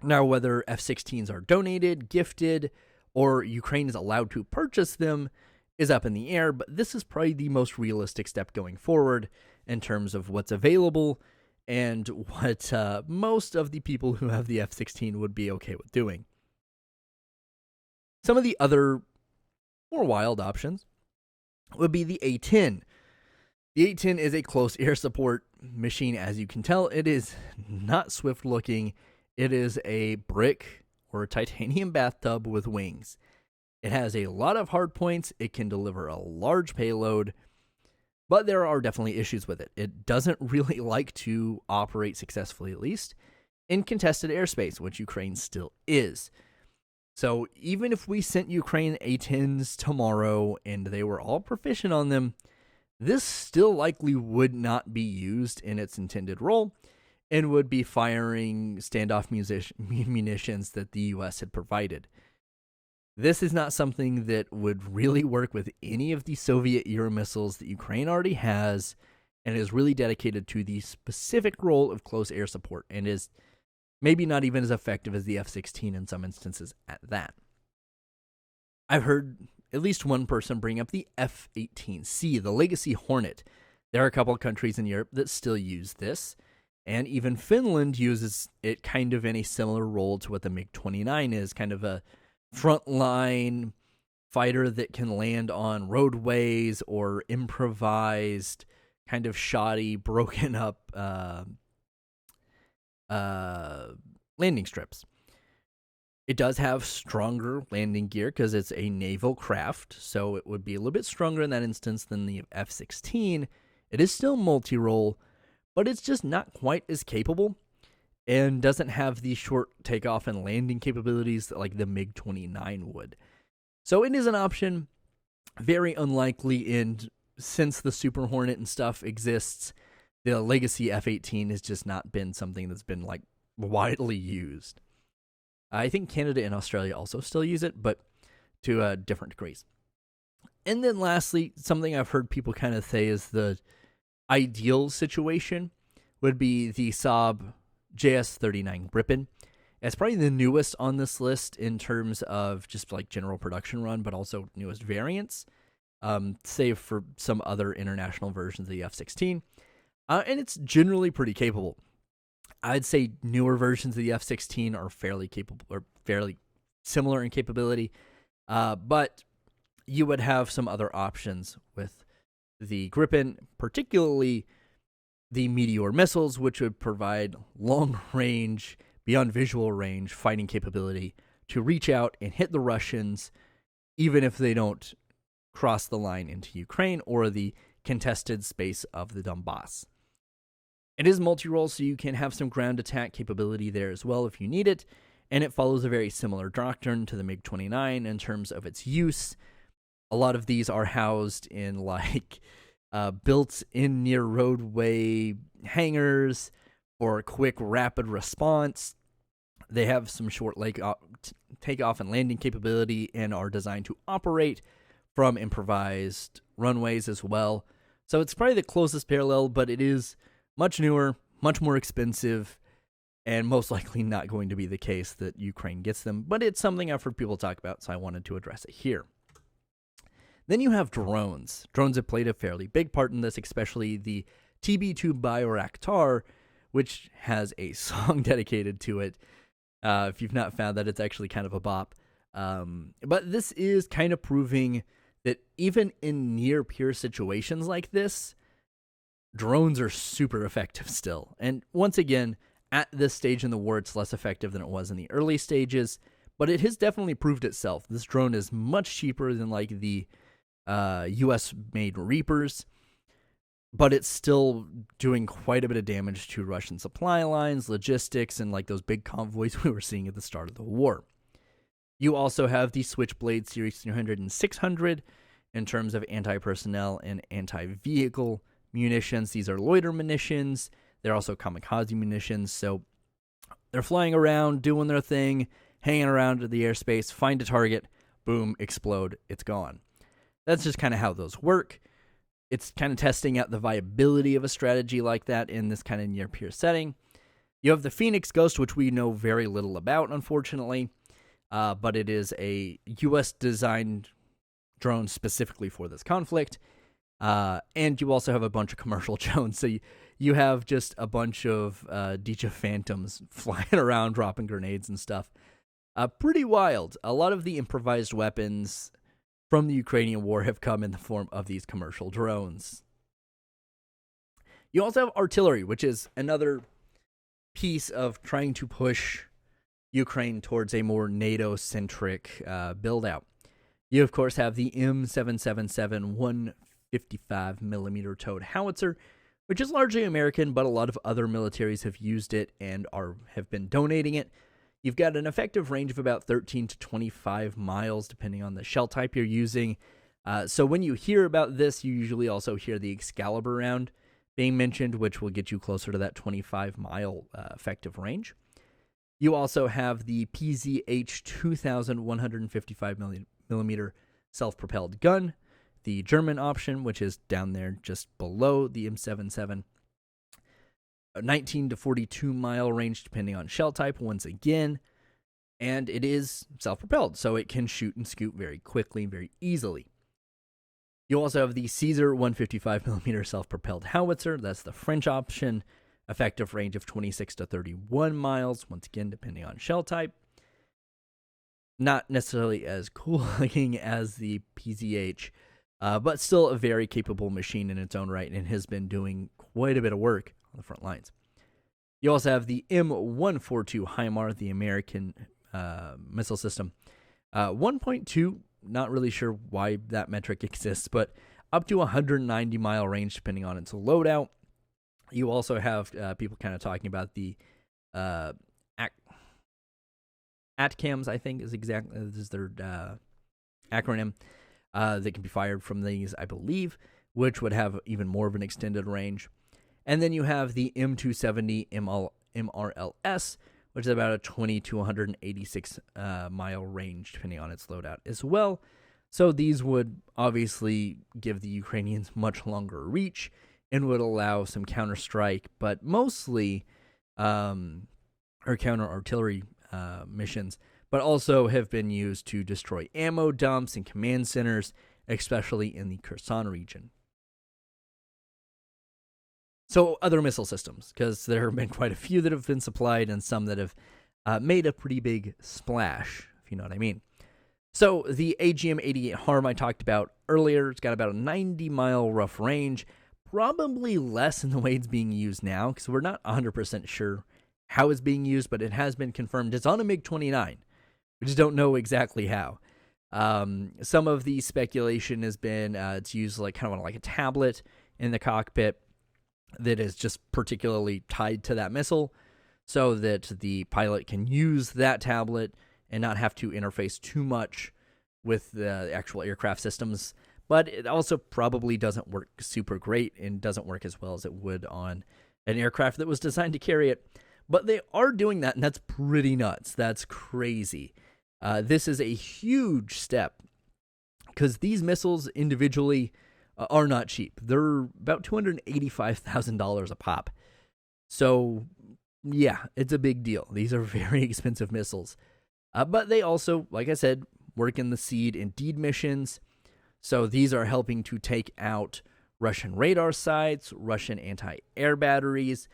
S1: Now, whether F-16s are donated, gifted, or Ukraine is allowed to purchase them is up in the air, but this is probably the most realistic step going forward in terms of what's available and what most of the people who have the F-16 would be okay with doing. Some of the other more wild options would be the A-10. The A-10 is a close air support machine, as you can tell. It is not swift looking. It is a brick or a titanium bathtub with wings. It has a lot of hard points. It can deliver a large payload. But there are definitely issues with it. It doesn't really like to operate successfully, at least, in contested airspace, which Ukraine still is. So even if we sent Ukraine A-10s tomorrow and they were all proficient on them, this still likely would not be used in its intended role and would be firing standoff munitions that the U.S. had provided. This is not something that would really work with any of the Soviet-era missiles that Ukraine already has, and is really dedicated to the specific role of close air support, and is maybe not even as effective as the F-16 in some instances at that. I've heard at least one person bring up the F-18C, the Legacy Hornet. There are a couple of countries in Europe that still use this, and even Finland uses it kind of in a similar role to what the MiG-29 is, kind of a frontline fighter that can land on roadways or improvised, kind of shoddy, broken up landing strips. It does have stronger landing gear because it's a naval craft, so it would be a little bit stronger in that instance than the F-16. It is still multi-role, but it's just not quite as capable and doesn't have the short takeoff and landing capabilities that like the MiG-29 would. So it is an option, very unlikely, and since the Super Hornet and stuff exists, the Legacy F-18 has just not been something that's been like widely used. I think Canada and Australia also still use it, but to different degrees. And then lastly, something I've heard people kind of say is the ideal situation would be the Saab JS-39 Gripen. It's probably the newest on this list in terms of just like general production run, but also newest variants, save for some other international versions of the F-16. And it's generally pretty capable. I'd say newer versions of the F-16 are fairly capable or fairly similar in capability, but you would have some other options with the Gripen, particularly the Meteor missiles, which would provide long-range, beyond visual range, fighting capability to reach out and hit the Russians, even if they don't cross the line into Ukraine or the contested space of the Donbass. It is multi-role, so you can have some ground attack capability there as well if you need it, and it follows a very similar doctrine to the MiG-29 in terms of its use. A lot of these are housed in like built in near roadway hangars for quick rapid response. They have some short takeoff and landing capability and are designed to operate from improvised runways as well. So it's probably the closest parallel, but it is much newer, much more expensive, and most likely not going to be the case that Ukraine gets them. But it's something I've heard people talk about, so I wanted to address it here. Then you have drones. Drones have played a fairly big part in this, especially the TB2 Bayraktar, which has a song dedicated to it. If you've not found that, it's actually kind of a bop. But this is kind of proving that even in near-peer situations like this, drones are super effective still. And once again, at this stage in the war, it's less effective than it was in the early stages, but it has definitely proved itself. This drone is much cheaper than like the US-made Reapers, but it's still doing quite a bit of damage to Russian supply lines, logistics, and like those big convoys we were seeing at the start of the war. You also have the Switchblade Series 300 and 600 in terms of anti-personnel and anti-vehicle munitions. These are loiter munitions. They're also kamikaze munitions, so they're flying around, doing their thing, hanging around in the airspace, find a target, boom, explode, it's gone. That's just kind of how those work. It's kind of testing out the viability of a strategy like that in this kind of near-peer setting. You have the Phoenix Ghost, which we know very little about, unfortunately, but it is a U.S.-designed drone specifically for this conflict. And you also have a bunch of commercial drones, so you have just a bunch of Dija Phantoms flying around, dropping grenades and stuff. Pretty wild. A lot of the improvised weapons from the Ukrainian war have come in the form of these commercial drones. You also have artillery, which is another piece of trying to push Ukraine towards a more NATO-centric build-out. You, of course, have the M777-150 55 millimeter towed howitzer, which is largely American, but a lot of other militaries have used it and have been donating it. You've got an effective range of about 13 to 25 miles, depending on the shell type you're using. So when you hear about this, you usually also hear the Excalibur round being mentioned, which will get you closer to that 25-mile effective range. You also have the PZH 2155 millimeter self-propelled gun, the German option, which is down there just below the M77. 19 to 42 mile range depending on shell type once again, and it is self-propelled, so it can shoot and scoot very quickly, very easily. You also have the Caesar 155 millimeter self-propelled howitzer. That's the French option. Effective range of 26 to 31 miles, once again, depending on shell type. Not necessarily as cool looking as the PZH, but still a very capable machine in its own right and has been doing quite a bit of work on the front lines. You also have the M142 HIMAR, the American missile system. 1.2, not really sure why that metric exists, but up to 190 mile range depending on its loadout. You also have people kind of talking about the ATCAMs, I think is their acronym, that can be fired from these, I believe, which would have even more of an extended range. And then you have the M270 MRLS, which is about a 20 to 186 mile range, depending on its loadout as well. So these would obviously give the Ukrainians much longer reach and would allow some counter-strike, but mostly, or counter-artillery missions, but also have been used to destroy ammo dumps and command centers, especially in the Kherson region. So other missile systems, because there have been quite a few that have been supplied and some that have made a pretty big splash, if you know what I mean. So the AGM-88 HARM I talked about earlier, it's got about a 90-mile rough range, probably less in the way it's being used now, because we're not 100% sure how it's being used, but it has been confirmed it's on a MiG-29. We just don't know exactly how. Some of the speculation has been it's used like kind of like a tablet in the cockpit that is just particularly tied to that missile so that the pilot can use that tablet and not have to interface too much with the actual aircraft systems. But it also probably doesn't work super great and doesn't work as well as it would on an aircraft that was designed to carry it. But they are doing that, and that's pretty nuts. That's crazy. This is a huge step because these missiles individually are not cheap. They're about $285,000 a pop. So, yeah, it's a big deal. These are very expensive missiles. But they also, like I said, work in the SEAD and DEED missions. So these are helping to take out Russian radar sites, Russian anti-air batteries,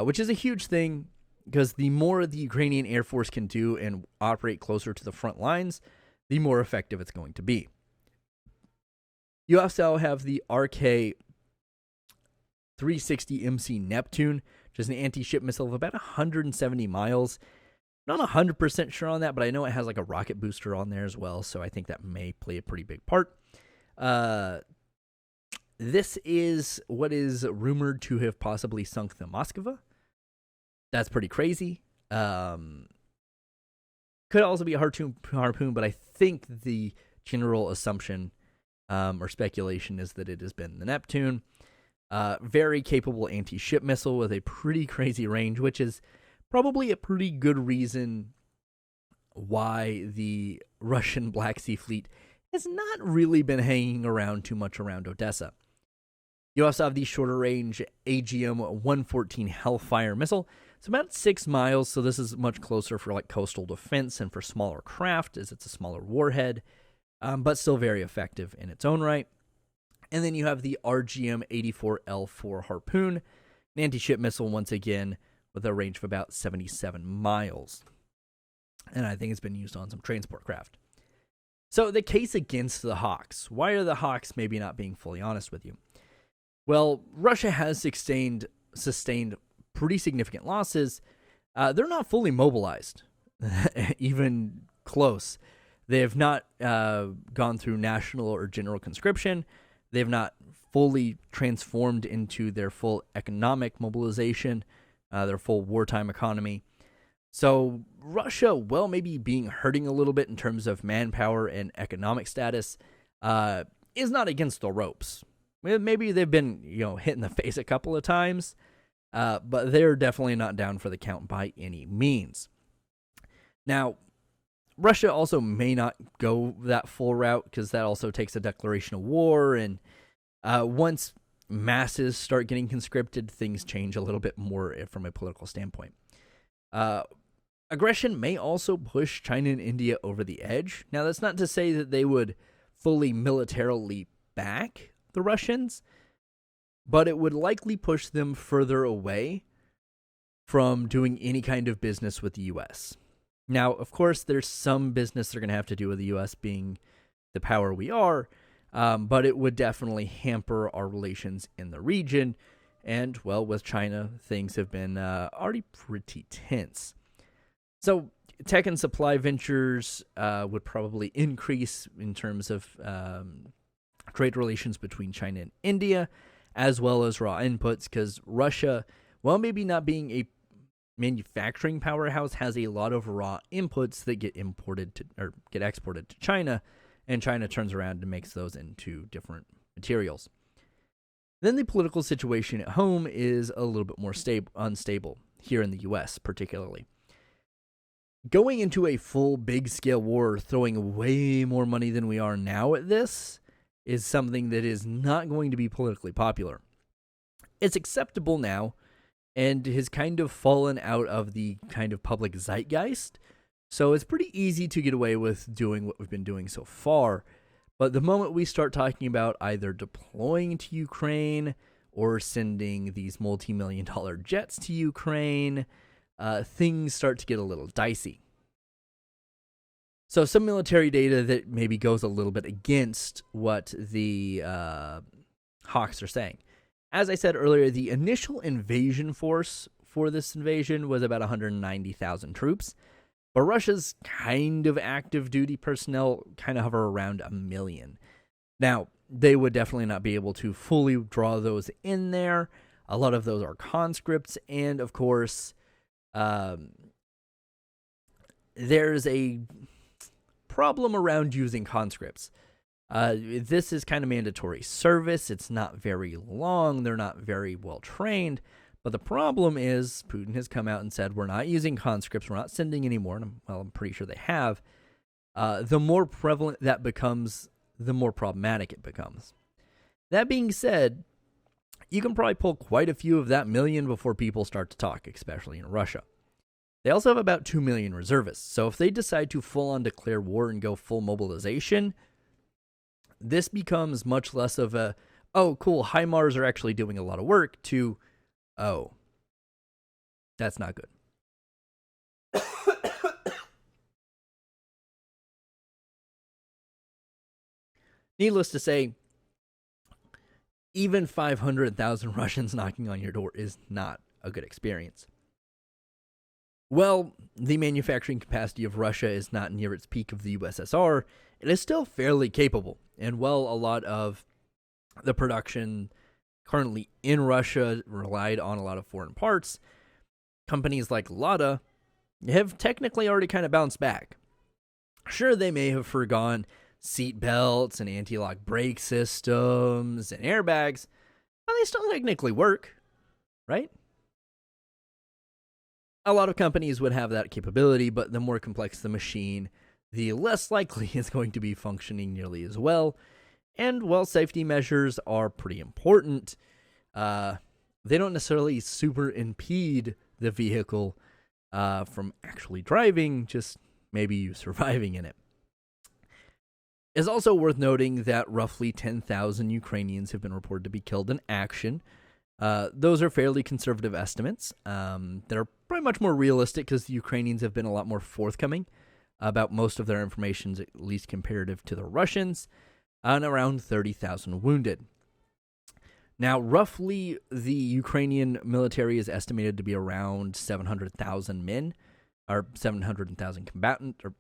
S1: which is a huge thing because the more the Ukrainian Air Force can do and operate closer to the front lines, the more effective it's going to be. You also have the RK-360MC Neptune, which is an anti-ship missile of about 170 miles. Not 100% sure on that, but I know it has like a rocket booster on there as well, so I think that may play a pretty big part. This is what is rumored to have possibly sunk the Moskva. That's pretty crazy. Could also be a harpoon, but I think the general assumption or speculation is that it has been the Neptune. Very capable anti-ship missile with a pretty crazy range, which is probably a pretty good reason why the Russian Black Sea Fleet has not really been hanging around too much around Odessa. You also have the shorter range AGM-114 Hellfire missile. It's about 6 miles, so this is much closer for like coastal defense and for smaller craft as it's a smaller warhead, but still very effective in its own right. And then you have the RGM-84L4 Harpoon, an anti-ship missile once again with a range of about 77 miles. And I think it's been used on some transport craft. So the case against the Hawks. Why are the Hawks maybe not being fully honest with you? Well, Russia has sustained pretty significant losses. They're not fully mobilized, even close. They have not gone through national or general conscription. They've not fully transformed into their full economic mobilization, their full wartime economy. So Russia, well, maybe being hurting a little bit in terms of manpower and economic status, is not against the ropes. Maybe they've been, hit in the face a couple of times, but they're definitely not down for the count by any means. Now, Russia also may not go that full route because that also takes a declaration of war, and once masses start getting conscripted, things change a little bit more from a political standpoint. Aggression may also push China and India over the edge. Now, that's not to say that they would fully militarily back the Russians, but it would likely push them further away from doing any kind of business with the U.S. Now, of course, there's some business they're going to have to do with the U.S. being the power we are, but it would definitely hamper our relations in the region. And, well, with China, things have been already pretty tense. So tech and supply ventures would probably increase in terms of trade relations between China and India, as well as raw inputs, because Russia, while maybe not being a manufacturing powerhouse, has a lot of raw inputs that get imported to or get exported to China, and China turns around and makes those into different materials. Then the political situation at home is a little bit more unstable here in the U.S. particularly. Going into a full big-scale war, throwing way more money than we are now at this, is something that is not going to be politically popular. It's acceptable now, and has kind of fallen out of the kind of public zeitgeist, so it's pretty easy to get away with doing what we've been doing so far. But the moment we start talking about either deploying to Ukraine or sending these multi-million-dollar jets to Ukraine, things start to get a little dicey. So some military data that maybe goes a little bit against what the hawks are saying. As I said earlier, the initial invasion force for this invasion was about 190,000 troops, but Russia's kind of active duty personnel kind of hover around 1 million. Now, they would definitely not be able to fully draw those in there. A lot of those are conscripts, and of course, there's a problem around using conscripts. This is kind of mandatory service. It's not very long. They're not very well trained. But the problem is Putin has come out and said, we're not using conscripts. We're not sending anymore. And I'm pretty sure they have. The more prevalent that becomes, the more problematic it becomes. That being said, you can probably pull quite a few of that million before people start to talk, especially in Russia. They also have about 2 million reservists. So if they decide to full-on declare war and go full mobilization, this becomes much less of a, oh, cool, HIMARS are actually doing a lot of work, to, oh, that's not good. Needless to say, even 500,000 Russians knocking on your door is not a good experience. Well, the manufacturing capacity of Russia is not near its peak of the USSR. It is still fairly capable. And while a lot of the production currently in Russia relied on a lot of foreign parts, companies like Lada have technically already kind of bounced back. Sure, they may have forgone seat belts and anti-lock brake systems and airbags, but they still technically work, right? A lot of companies would have that capability, but the more complex the machine, the less likely it's going to be functioning nearly as well. And while safety measures are pretty important, they don't necessarily super impede the vehicle from actually driving, just maybe you surviving in it. It's also worth noting that roughly 10,000 Ukrainians have been reported to be killed in action. Those are fairly conservative estimates. They're pretty much more realistic because the Ukrainians have been a lot more forthcoming about most of their information, at least comparative to the Russians, and around 30,000 wounded. Now, roughly, the Ukrainian military is estimated to be around 700,000 men, or 700,000 combatant or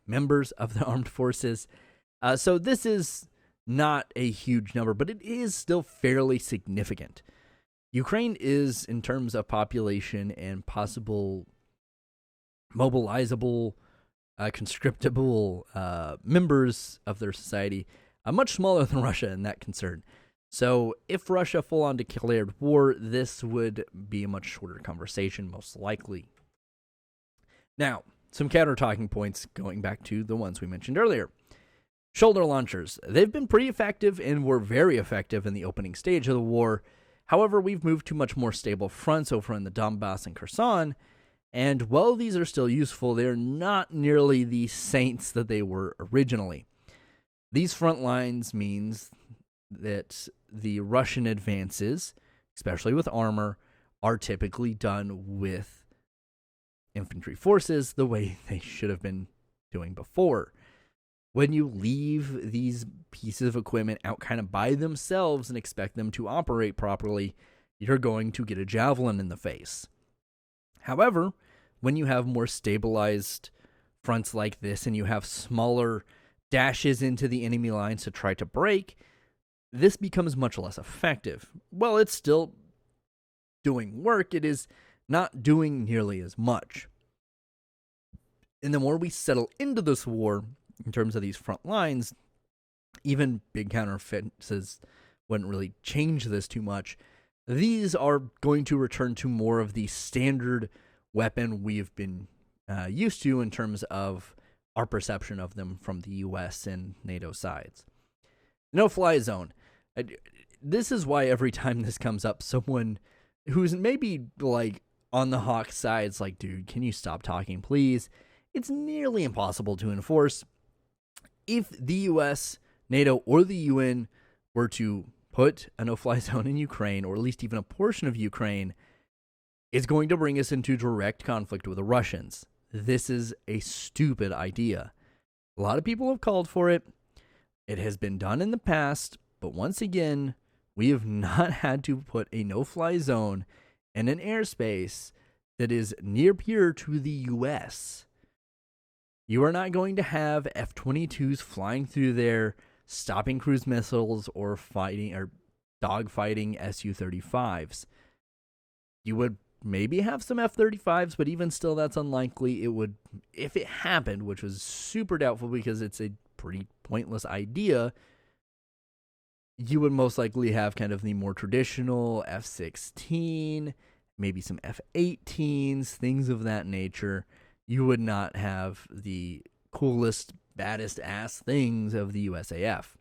S1: members of the armed forces. So this is not a huge number, but it is still fairly significant. Ukraine is, in terms of population and possible mobilizable, conscriptable members of their society, much smaller than Russia in that concern. So if Russia full-on declared war, this would be a much shorter conversation, most likely. Now, some counter-talking points going back to the ones we mentioned earlier. Shoulder launchers. They've been pretty effective and were very effective in the opening stage of the war. However, we've moved to much more stable fronts over in the Donbass and Kherson, and while these are still useful, they're not nearly the saints that they were originally. These front lines means that the Russian advances, especially with armor, are typically done with infantry forces the way they should have been doing before. When you leave these pieces of equipment out kind of by themselves and expect them to operate properly, you're going to get a javelin in the face. However, when you have more stabilized fronts like this and you have smaller dashes into the enemy lines to try to break, this becomes much less effective. While it's still doing work, it is not doing nearly as much. And the more we settle into this war, in terms of these front lines, even big counteroffensives wouldn't really change this too much. These are going to return to more of the standard weapon we've been used to in terms of our perception of them from the U.S. and NATO sides. No-fly zone. This is why every time this comes up, someone who's maybe like on the Hawk side is like, dude, can you stop talking, please? It's nearly impossible to enforce. If the U.S., NATO, or the UN were to put a no-fly zone in Ukraine, or at least even a portion of Ukraine, it's going to bring us into direct conflict with the Russians. This is a stupid idea. A lot of people have called for it. It has been done in the past, but once again, we have not had to put a no-fly zone in an airspace that is near peer to the U.S. You are not going to have F-22s flying through there, stopping cruise missiles or fighting or dogfighting Su-35s. You would maybe have some F-35s, but even still, that's unlikely. It would, if it happened, which was super doubtful because it's a pretty pointless idea, you would most likely have kind of the more traditional F-16, maybe some F-18s, things of that nature. You would not have the coolest, baddest ass things of the USAF.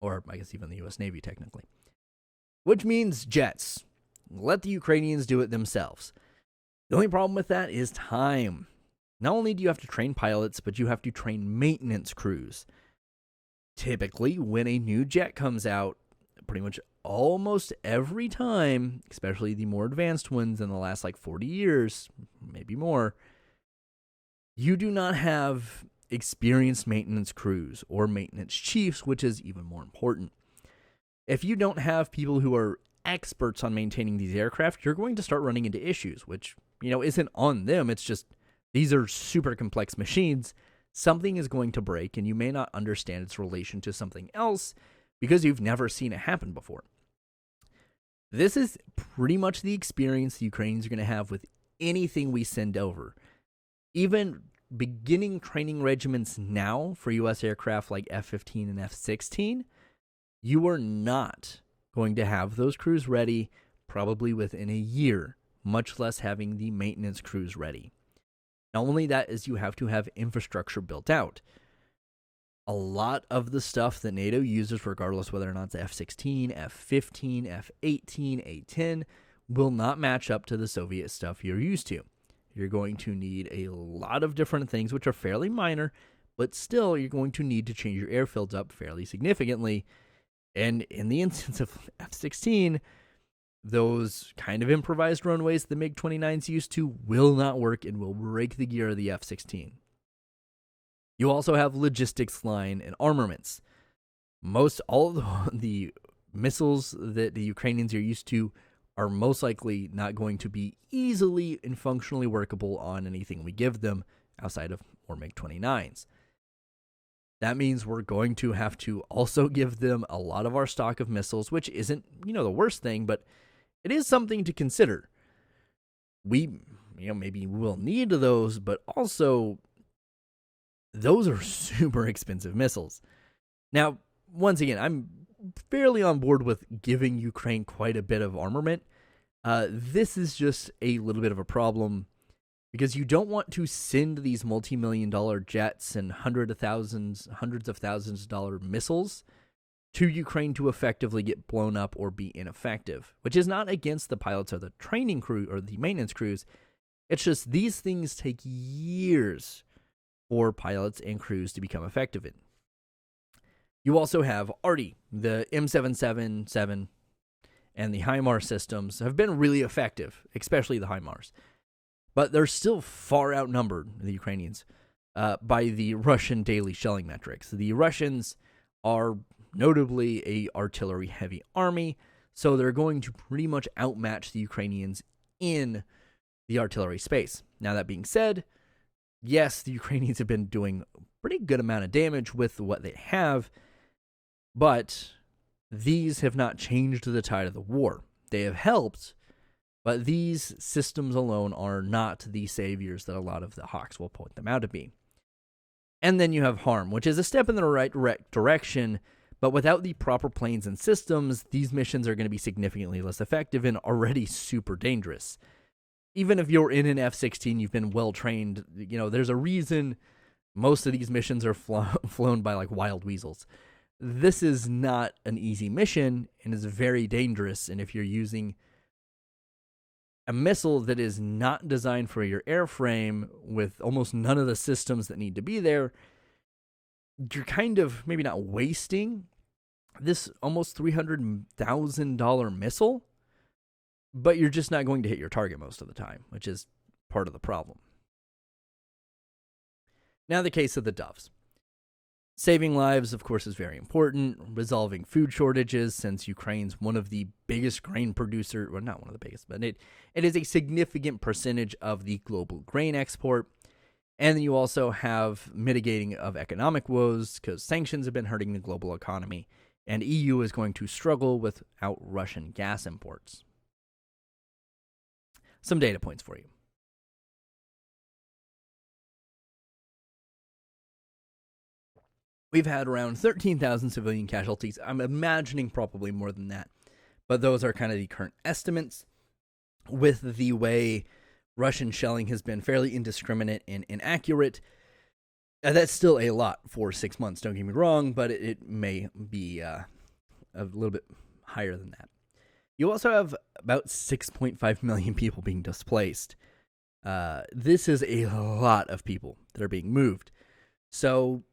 S1: Or I guess even the US Navy, technically. Which means jets. Let the Ukrainians do it themselves. The only problem with that is time. Not only do you have to train pilots, but you have to train maintenance crews. Typically, when a new jet comes out, pretty much almost every time, especially the more advanced ones in the last 40 years, maybe more, you do not have experienced maintenance crews or maintenance chiefs, which is even more important. If you don't have people who are experts on maintaining these aircraft, you're going to start running into issues, which, isn't on them. It's just, these are super complex machines. Something is going to break, and you may not understand its relation to something else because you've never seen it happen before. This is pretty much the experience the Ukrainians are going to have with anything we send over. Even beginning training regiments now for U.S. aircraft like F-15 and F-16, you are not going to have those crews ready probably within a year, much less having the maintenance crews ready. Not only that is you have to have infrastructure built out. A lot of the stuff that NATO uses, regardless whether or not it's F-16, F-15, F-18, A-10, will not match up to the Soviet stuff you're used to. You're going to need a lot of different things, which are fairly minor, but still you're going to need to change your airfields up fairly significantly. And in the instance of F-16, those kind of improvised runways the MiG-29s used to will not work and will break the gear of the F-16. You also have logistics line and armaments. All of the missiles that the Ukrainians are used to are most likely not going to be easily and functionally workable on anything we give them outside of more MiG-29s. That means we're going to have to also give them a lot of our stock of missiles, which isn't, the worst thing, but it is something to consider. We, maybe we'll need those, but also those are super expensive missiles. Now, once again, I'm fairly on board with giving Ukraine quite a bit of armament. This is just a little bit of a problem because you don't want to send these multi-million-dollar jets and hundreds of thousands of dollar missiles to Ukraine to effectively get blown up or be ineffective, which is not against the pilots or the training crew or the maintenance crews. It's just these things take years for pilots and crews to become effective in. You also have Arty, the M777, and the HIMARS systems have been really effective, especially the HIMARS. But they're still far outnumbered, the Ukrainians, by the Russian daily shelling metrics. The Russians are notably a artillery-heavy army, so they're going to pretty much outmatch the Ukrainians in the artillery space. Now, that being said, yes, the Ukrainians have been doing a pretty good amount of damage with what they have, but these have not changed the tide of the war. They have helped, but these systems alone are not the saviors that a lot of the hawks will point them out to be. And then you have harm, which is a step in the right direction, but without the proper planes and systems, these missions are going to be significantly less effective and already super dangerous. Even if you're in an F-16, you've been well-trained, there's a reason most of these missions are flown by like wild weasels. This is not an easy mission and is very dangerous, and if you're using a missile that is not designed for your airframe with almost none of the systems that need to be there, you're kind of maybe not wasting this almost $300,000 missile, but you're just not going to hit your target most of the time, which is part of the problem. Now, the case of the Doves. Saving lives, of course, is very important. Resolving food shortages, since Ukraine's one of the biggest grain producers, well, not one of the biggest, but it is a significant percentage of the global grain export. And then you also have mitigating of economic woes, because sanctions have been hurting the global economy, and EU is going to struggle without Russian gas imports. Some data points for you. We've had around 13,000 civilian casualties. I'm imagining probably more than that, but those are kind of the current estimates. With the way Russian shelling has been fairly indiscriminate and inaccurate, that's still a lot for 6 months, don't get me wrong, but it may be a little bit higher than that. You also have about 6.5 million people being displaced. This is a lot of people that are being moved. So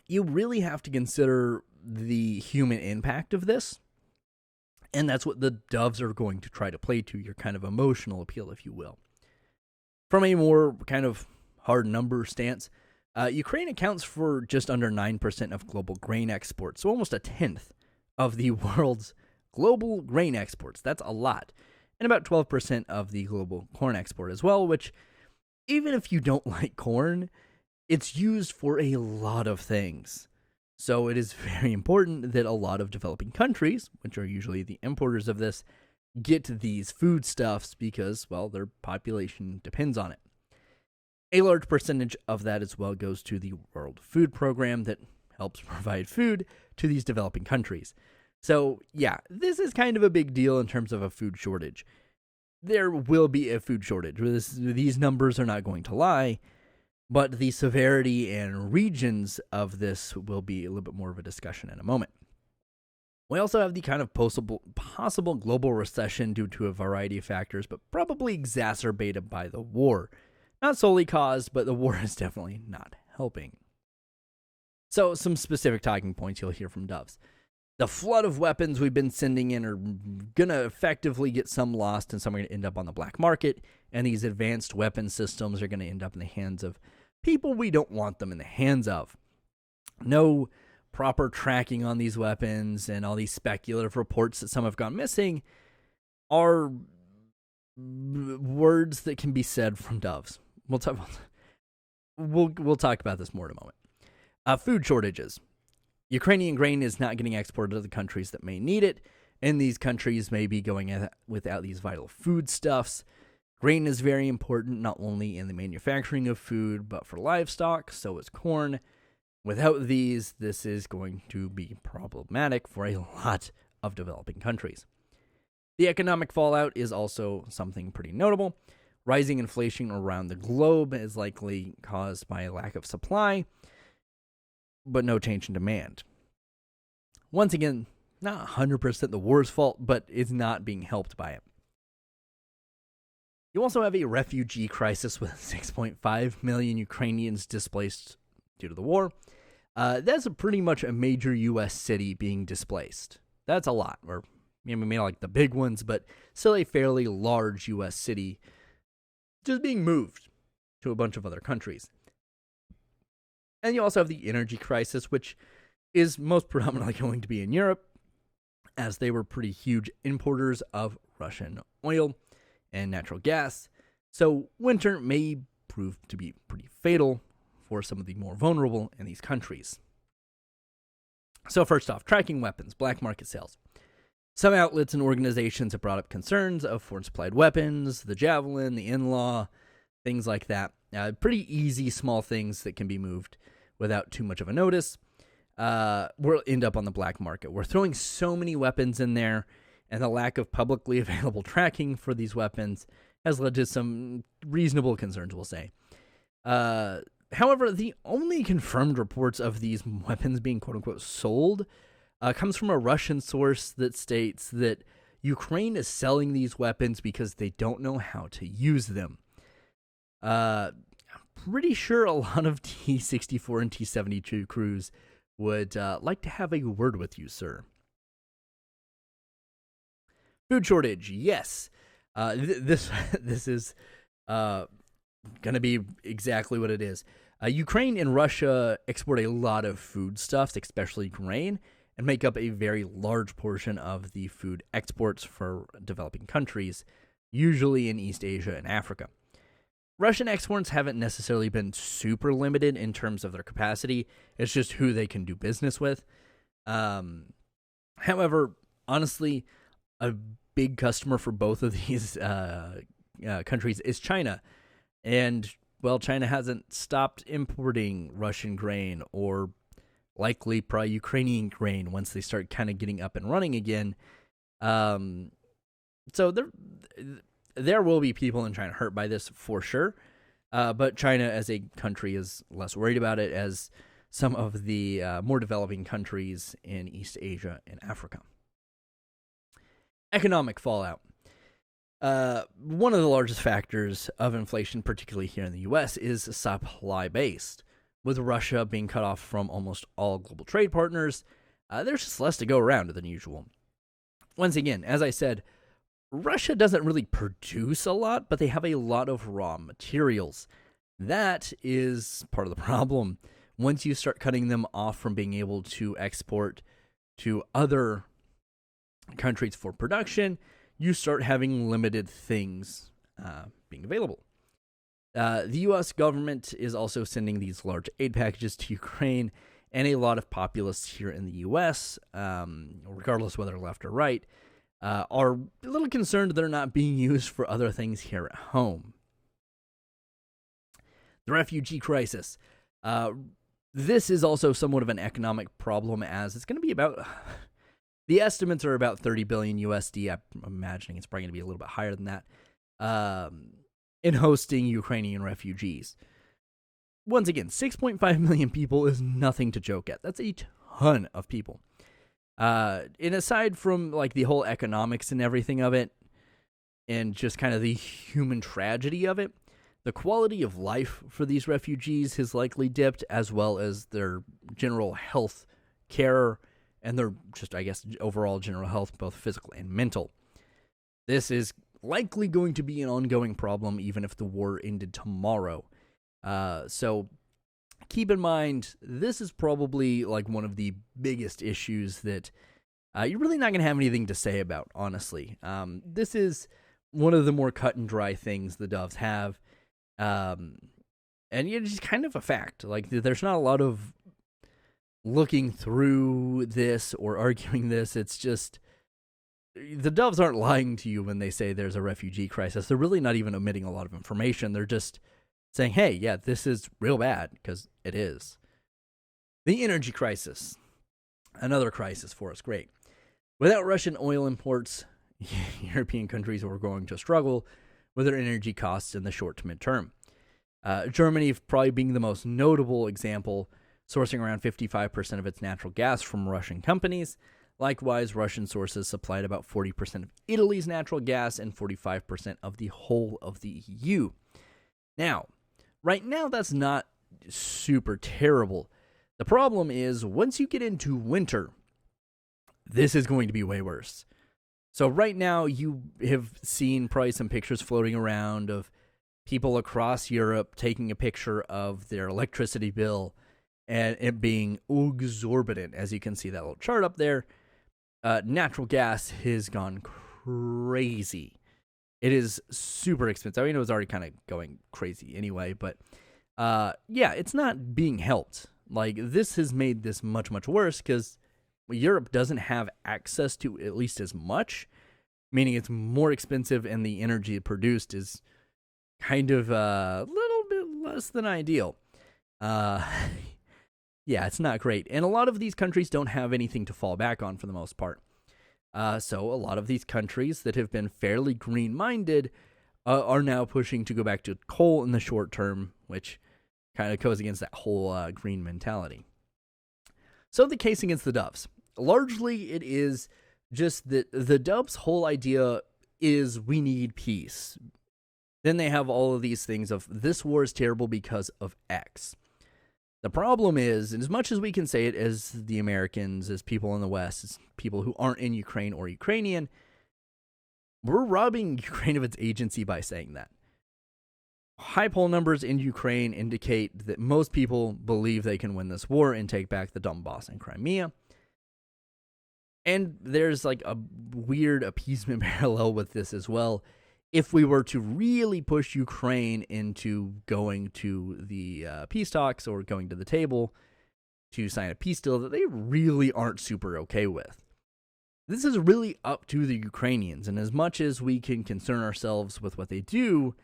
S1: you really have to consider the human impact of this. And that's what the Doves are going to try to play to, your kind of emotional appeal, if you will. From a more kind of hard number stance, Ukraine accounts for just under 9% of global grain exports, so almost a tenth of the world's global grain exports. That's a lot. And about 12% of the global corn export as well, which, even if you don't like corn, it's used for a lot of things. So it is very important that a lot of developing countries, which are usually the importers of this, get these foodstuffs because, well, their population depends on it. A large percentage of that as well goes to the World Food Program that helps provide food to these developing countries. So, yeah, this is kind of a big deal in terms of a food shortage. There will be a food shortage. These numbers are not going to lie, but the severity and regions of this will be a little bit more of a discussion in a moment. We also have the kind of possible global recession due to a variety of factors, but probably exacerbated by the war. Not solely caused, but the war is definitely not helping. So, some specific talking points you'll hear from Doves. The flood of weapons we've been sending in are going to effectively get some lost, and some are going to end up on the black market, and these advanced weapon systems are going to end up in the hands of people we don't want them in the hands of. No proper tracking on these weapons, and all these speculative reports that some have gone missing are words that can be said from Doves. We'll talk about this more in a moment. Food shortages. Ukrainian grain is not getting exported to the countries that may need it, and these countries may be going without these vital foodstuffs. Grain is very important not only in the manufacturing of food, but for livestock, so is corn. Without these, this is going to be problematic for a lot of developing countries. The economic fallout is also something pretty notable. Rising inflation around the globe is likely caused by a lack of supply, but no change in demand. Once again, not 100% the war's fault, but it's not being helped by it. You also have a refugee crisis with 6.5 million Ukrainians displaced due to the war. That's pretty much a major U.S. city being displaced. That's a lot, or maybe not like the big ones, but still a fairly large U.S. city just being moved to a bunch of other countries. And you also have the energy crisis, which is most predominantly going to be in Europe, as they were pretty huge importers of Russian oil and natural gas. So winter may prove to be pretty fatal for some of the more vulnerable in these countries. So first off, tracking weapons, black market sales. Some outlets and organizations have brought up concerns of foreign supplied weapons, the javelin, the in-law, things like that. Pretty easy, small things that can be moved without too much of a notice. We'll end up on the black market. We're throwing so many weapons in there, and the lack of publicly available tracking for these weapons has led to some reasonable concerns, we'll say. However, the only confirmed reports of these weapons being quote-unquote sold comes from a Russian source that states that Ukraine is selling these weapons because they don't know how to use them. I'm pretty sure a lot of T-64 and T-72 crews would like to have a word with you, sir. Food shortage, yes. This is going to be exactly what it is. Ukraine and Russia export a lot of foodstuffs, especially grain, and make up a very large portion of the food exports for developing countries, usually in East Asia and Africa. Russian exports haven't necessarily been super limited in terms of their capacity. It's just who they can do business with. However, honestly, a big customer for both of these countries is China. And, well, China hasn't stopped importing Russian grain or likely probably Ukrainian grain once they start kind of getting up and running again. So there will be people in China hurt by this for sure. But China as a country is less worried about it as some of the more developing countries in East Asia and Africa. Economic fallout. One of the largest factors of inflation, particularly here in the U.S., is supply-based. With Russia being cut off from almost all global trade partners, there's just less to go around than usual. Once again, as I said, Russia doesn't really produce a lot, but they have a lot of raw materials. That is part of the problem. Once you start cutting them off from being able to export to other countries for production, you start having limited things being available. The U.S. government is also sending these large aid packages to Ukraine, and a lot of populists here in the U.S., regardless whether left or right, are a little concerned they're not being used for other things here at home. The refugee crisis. This is also somewhat of an economic problem, as it's going to be about... The estimates are about 30 billion USD. I'm imagining it's probably going to be a little bit higher than that, in hosting Ukrainian refugees. Once again, 6.5 million people is nothing to joke at. That's a ton of people. And aside from like the whole economics and everything of it, and just kind of the human tragedy of it, the quality of life for these refugees has likely dipped, as well as their general health care and their just, I guess, overall general health, both physical and mental. This is likely going to be an ongoing problem even if the war ended tomorrow. So keep in mind, this is probably like one of the biggest issues that you're really not going to have anything to say about, honestly. This is one of the more cut and dry things the Doves have. And it's just kind of a fact. Like, there's not a lot of looking through this or arguing this. It's just, the doves aren't lying to you when they say there's a refugee crisis. They're really not even omitting a lot of information. They're just saying, hey, yeah, this is real bad, because it is. The energy crisis. Another crisis for us. Great. Without Russian oil imports, European countries were going to struggle with their energy costs in the short to midterm. Germany probably being the most notable example, sourcing around 55% of its natural gas from Russian companies. Likewise, Russian sources supplied about 40% of Italy's natural gas and 45% of the whole of the EU. Now, right now, that's not super terrible. The problem is, once you get into winter, this is going to be way worse. So right now, you have seen probably some pictures floating around of people across Europe taking a picture of their electricity bill and it being exorbitant. As you can see that little chart up there, natural gas has gone crazy. It is super expensive. I mean, it was already kind of going crazy anyway, but yeah, it's not being helped. Like, this has made this much, much worse because Europe doesn't have access to at least as much, meaning it's more expensive and the energy produced is kind of a little bit less than ideal. Yeah, it's not great. And a lot of these countries don't have anything to fall back on for the most part. So a lot of these countries that have been fairly green-minded are now pushing to go back to coal in the short term, which kind of goes against that whole green mentality. So the case against the doves. Largely, it is just that the doves' whole idea is we need peace. Then they have all of these things of this war is terrible because of X. The problem is, and as much as we can say it as the Americans, as people in the West, as people who aren't in Ukraine or Ukrainian, we're robbing Ukraine of its agency by saying that. High poll numbers in Ukraine indicate that most people believe they can win this war and take back the Donbass and Crimea. And there's like a weird appeasement parallel with this as well. If we were to really push Ukraine into going to the peace talks or going to the table to sign a peace deal that they really aren't super okay with. This is really up to the Ukrainians, and as much as we can concern ourselves with what they do,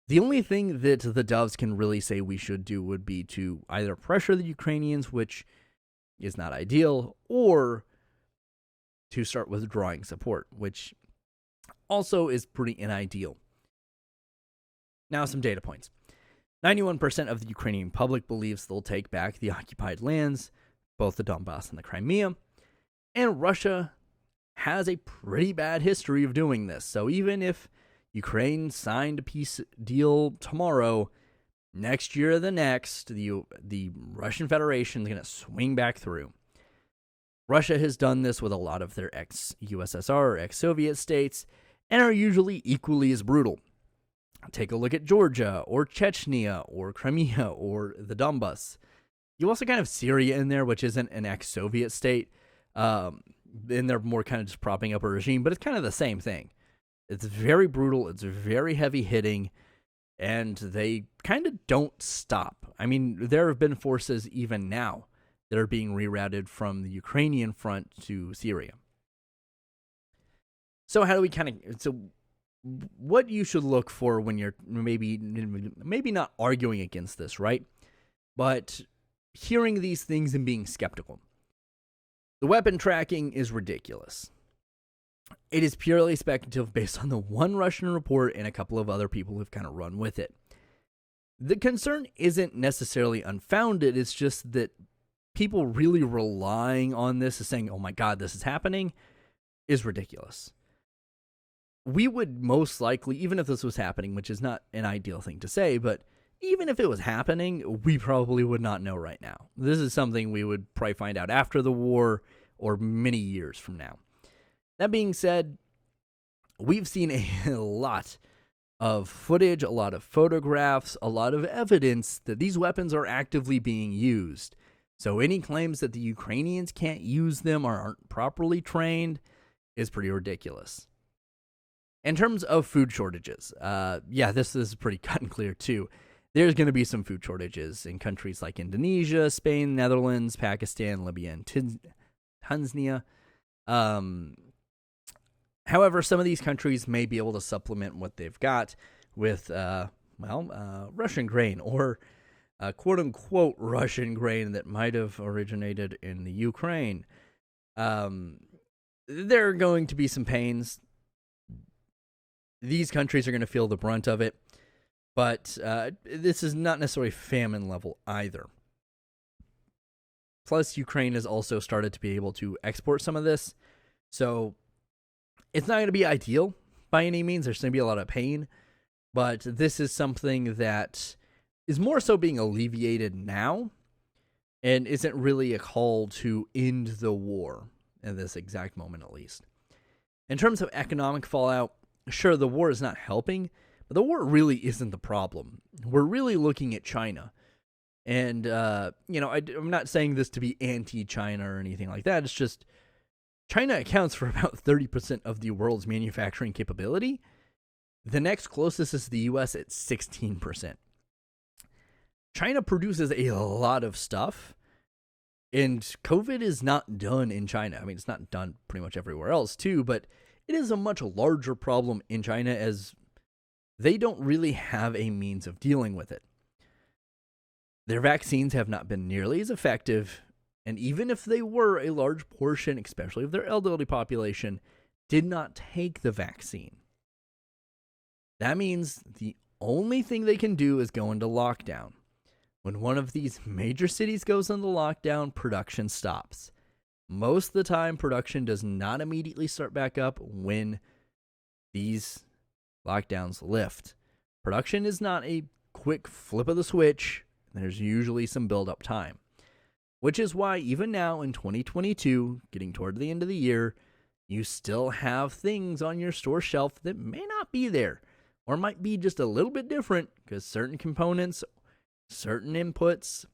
S1: the only thing that the doves can really say we should do would be to either pressure the Ukrainians, which is not ideal, or to start withdrawing support, which also is pretty unideal. Now, some data points. 91% of the Ukrainian public believes they'll take back the occupied lands, both the Donbass and the Crimea, and Russia has a pretty bad history of doing this. So even if Ukraine signed a peace deal tomorrow, next year or the next, the Russian Federation is going to swing back through. Russia has done this with a lot of their ex-USSR or ex-Soviet states and are usually equally as brutal. Take a look at Georgia or Chechnya or Crimea or the Donbass. You also kind of Syria in there, which isn't an ex-Soviet state. And they're more kind of just propping up a regime, but it's kind of the same thing. It's very brutal, it's very heavy hitting, and they kind of don't stop. I mean, there have been forces even now that are being rerouted from the Ukrainian front to Syria. So how do we what you should look for when you're maybe not arguing against this, right? But hearing these things and being skeptical. The weapon tracking is ridiculous. It is purely speculative based on the one Russian report and a couple of other people who've kind of run with it. The concern isn't necessarily unfounded, it's just that people really relying on this as saying, oh my God, this is happening, is ridiculous. We would most likely, even if this was happening, which is not an ideal thing to say, but even if it was happening, we probably would not know right now. This is something we would probably find out after the war or many years from now. That being said, we've seen a lot of footage, a lot of photographs, a lot of evidence that these weapons are actively being used. So any claims that the Ukrainians can't use them or aren't properly trained is pretty ridiculous. In terms of food shortages, this is pretty cut and clear too. there's going to be some food shortages in countries like Indonesia, Spain, Netherlands, Pakistan, Libya, and Tanzania. However, some of these countries may be able to supplement what they've got with, Russian grain, or quote-unquote Russian grain that might have originated in the Ukraine. There are going to be some pains. These countries are going to feel the brunt of it, but this is not necessarily famine level either. Plus, Ukraine has also started to be able to export some of this, so it's not going to be ideal by any means. There's going to be a lot of pain, but this is something that is more so being alleviated now and isn't really a call to end the war at this exact moment, at least. In terms of economic fallout, sure, the war is not helping, but the war really isn't the problem. We're really looking at China. And, I'm not saying this to be anti-China or anything like that. It's just China accounts for about 30% of the world's manufacturing capability. The next closest is the US at 16%. China produces a lot of stuff, and COVID is not done in China. I mean, it's not done pretty much everywhere else too, but it is a much larger problem in China as they don't really have a means of dealing with it. Their vaccines have not been nearly as effective, and even if they were, a large portion, especially of their elderly population, did not take the vaccine. That means the only thing they can do is go into lockdown. When one of these major cities goes into lockdown, production stops. Most of the time, production does not immediately start back up when these lockdowns lift. Production is not a quick flip of the switch. There's usually some build-up time, which is why even now in 2022, getting toward the end of the year, you still have things on your store shelf that may not be there or might be just a little bit different because certain components, certain inputs,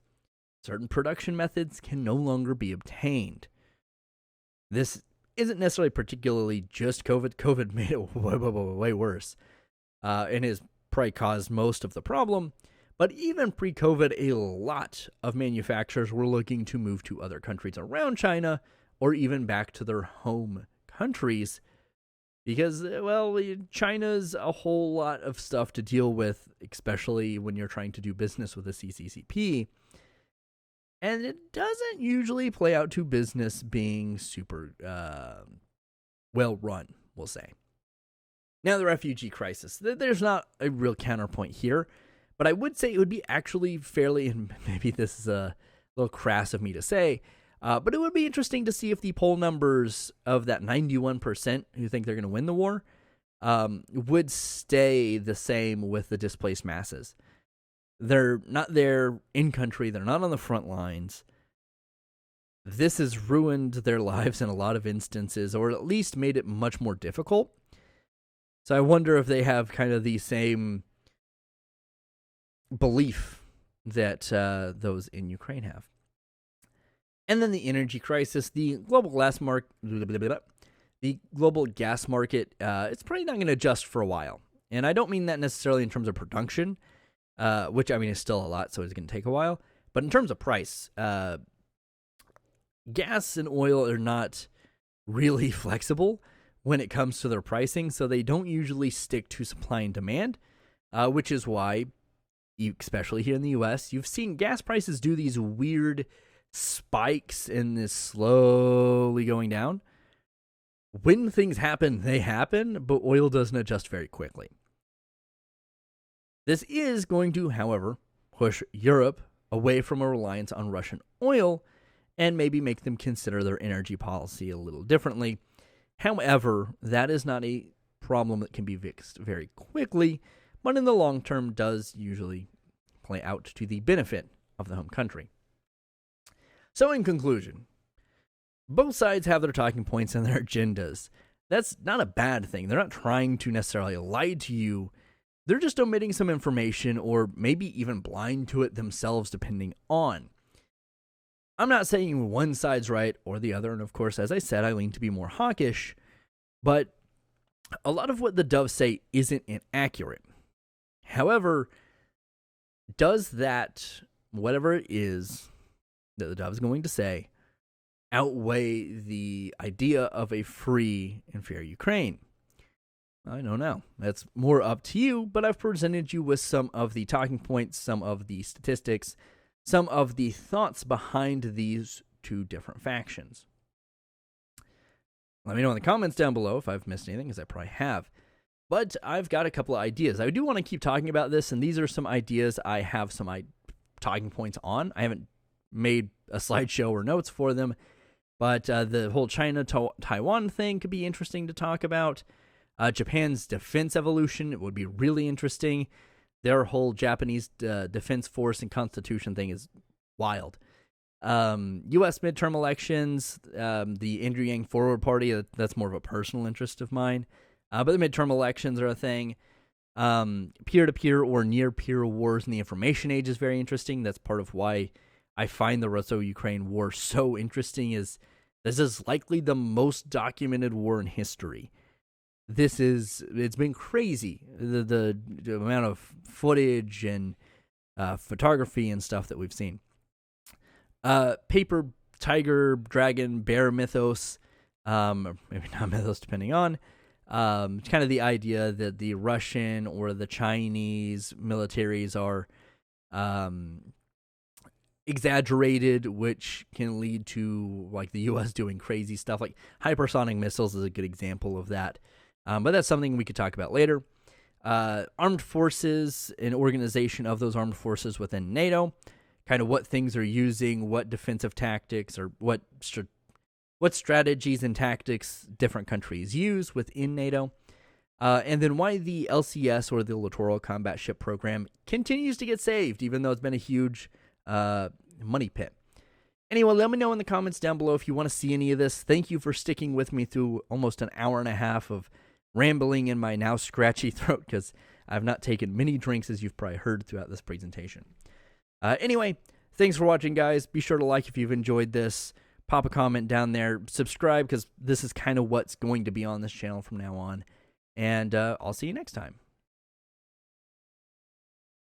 S1: certain production methods can no longer be obtained. This isn't necessarily particularly just COVID. COVID made it way worse and has probably caused most of the problem. But even pre-COVID, a lot of manufacturers were looking to move to other countries around China or even back to their home countries because, China's a whole lot of stuff to deal with, especially when you're trying to do business with the CCCP. And it doesn't usually play out to business being super well run, we'll say. Now, the refugee crisis. There's not a real counterpoint here. But I would say it would be actually fairly, and maybe this is a little crass of me to say, but it would be interesting to see if the poll numbers of that 91% who think they're going to win the war would stay the same with the displaced masses. They're not there in country. They're not on the front lines. This has ruined their lives in a lot of instances, or at least made it much more difficult. So I wonder if they have kind of the same belief that those in Ukraine have. And then the energy crisis, the global gas market, it's probably not going to adjust for a while. And I don't mean that necessarily in terms of production, which I mean is still a lot, so it's going to take a while. But in terms of price, gas and oil are not really flexible when it comes to their pricing, so they don't usually stick to supply and demand, which is why, especially here in the US, you've seen gas prices do these weird spikes and this slowly going down. When things happen, they happen, but oil doesn't adjust very quickly. This is going to, however, push Europe away from a reliance on Russian oil and maybe make them consider their energy policy a little differently. However, that is not a problem that can be fixed very quickly, but in the long term does usually play out to the benefit of the home country. So in conclusion, both sides have their talking points and their agendas. That's not a bad thing. They're not trying to necessarily lie to you. They're just omitting some information or maybe even blind to it themselves, depending on. I'm not saying one side's right or the other, and of course, as I said, I lean to be more hawkish, but a lot of what the doves say isn't inaccurate. However, Does that, whatever it is that the dove is going to say, outweigh the idea of a free and fair Ukraine? I don't know. That's more up to you, but I've presented you with some of the talking points, some of the statistics, some of the thoughts behind these two different factions. Let me know in the comments down below if I've missed anything, because I probably have. But I've got a couple of ideas. I do want to keep talking about this, and these are some ideas I have some talking points on. I haven't made a slideshow or notes for them, but the whole China-Taiwan thing could be interesting to talk about. Japan's defense evolution, it would be really interesting. Their whole Japanese defense force and constitution thing is wild. U.S. midterm elections, the Andrew Yang Forward Party, that's more of a personal interest of mine. But the midterm elections are a thing. Peer-to-peer or near-peer wars in the information age is very interesting. That's part of why I find the Russo-Ukrainian War so interesting. Is this is likely the most documented war in history. It's been crazy, the amount of footage and photography and stuff that we've seen. Paper, tiger, dragon, bear mythos, or maybe not mythos, depending on, kind of the idea that the Russian or the Chinese militaries are exaggerated, which can lead to like the U.S. doing crazy stuff. Like hypersonic missiles is a good example of that. But that's something we could talk about later. Armed forces and organization of those armed forces within NATO, kind of what things are using, what defensive tactics or what strategies and tactics different countries use within NATO. And then why the LCS, or the Littoral Combat Ship Program, continues to get saved, even though it's been a huge money pit. Anyway, let me know in the comments down below if you want to see any of this. Thank you for sticking with me through almost an hour and a half of rambling in my now scratchy throat, because I've not taken many drinks, as you've probably heard throughout this presentation. Anyway, thanks for watching, guys. Be sure to like if you've enjoyed this. Pop a comment down there. Subscribe, because this is kind of what's going to be on this channel from now on. And I'll see you next time.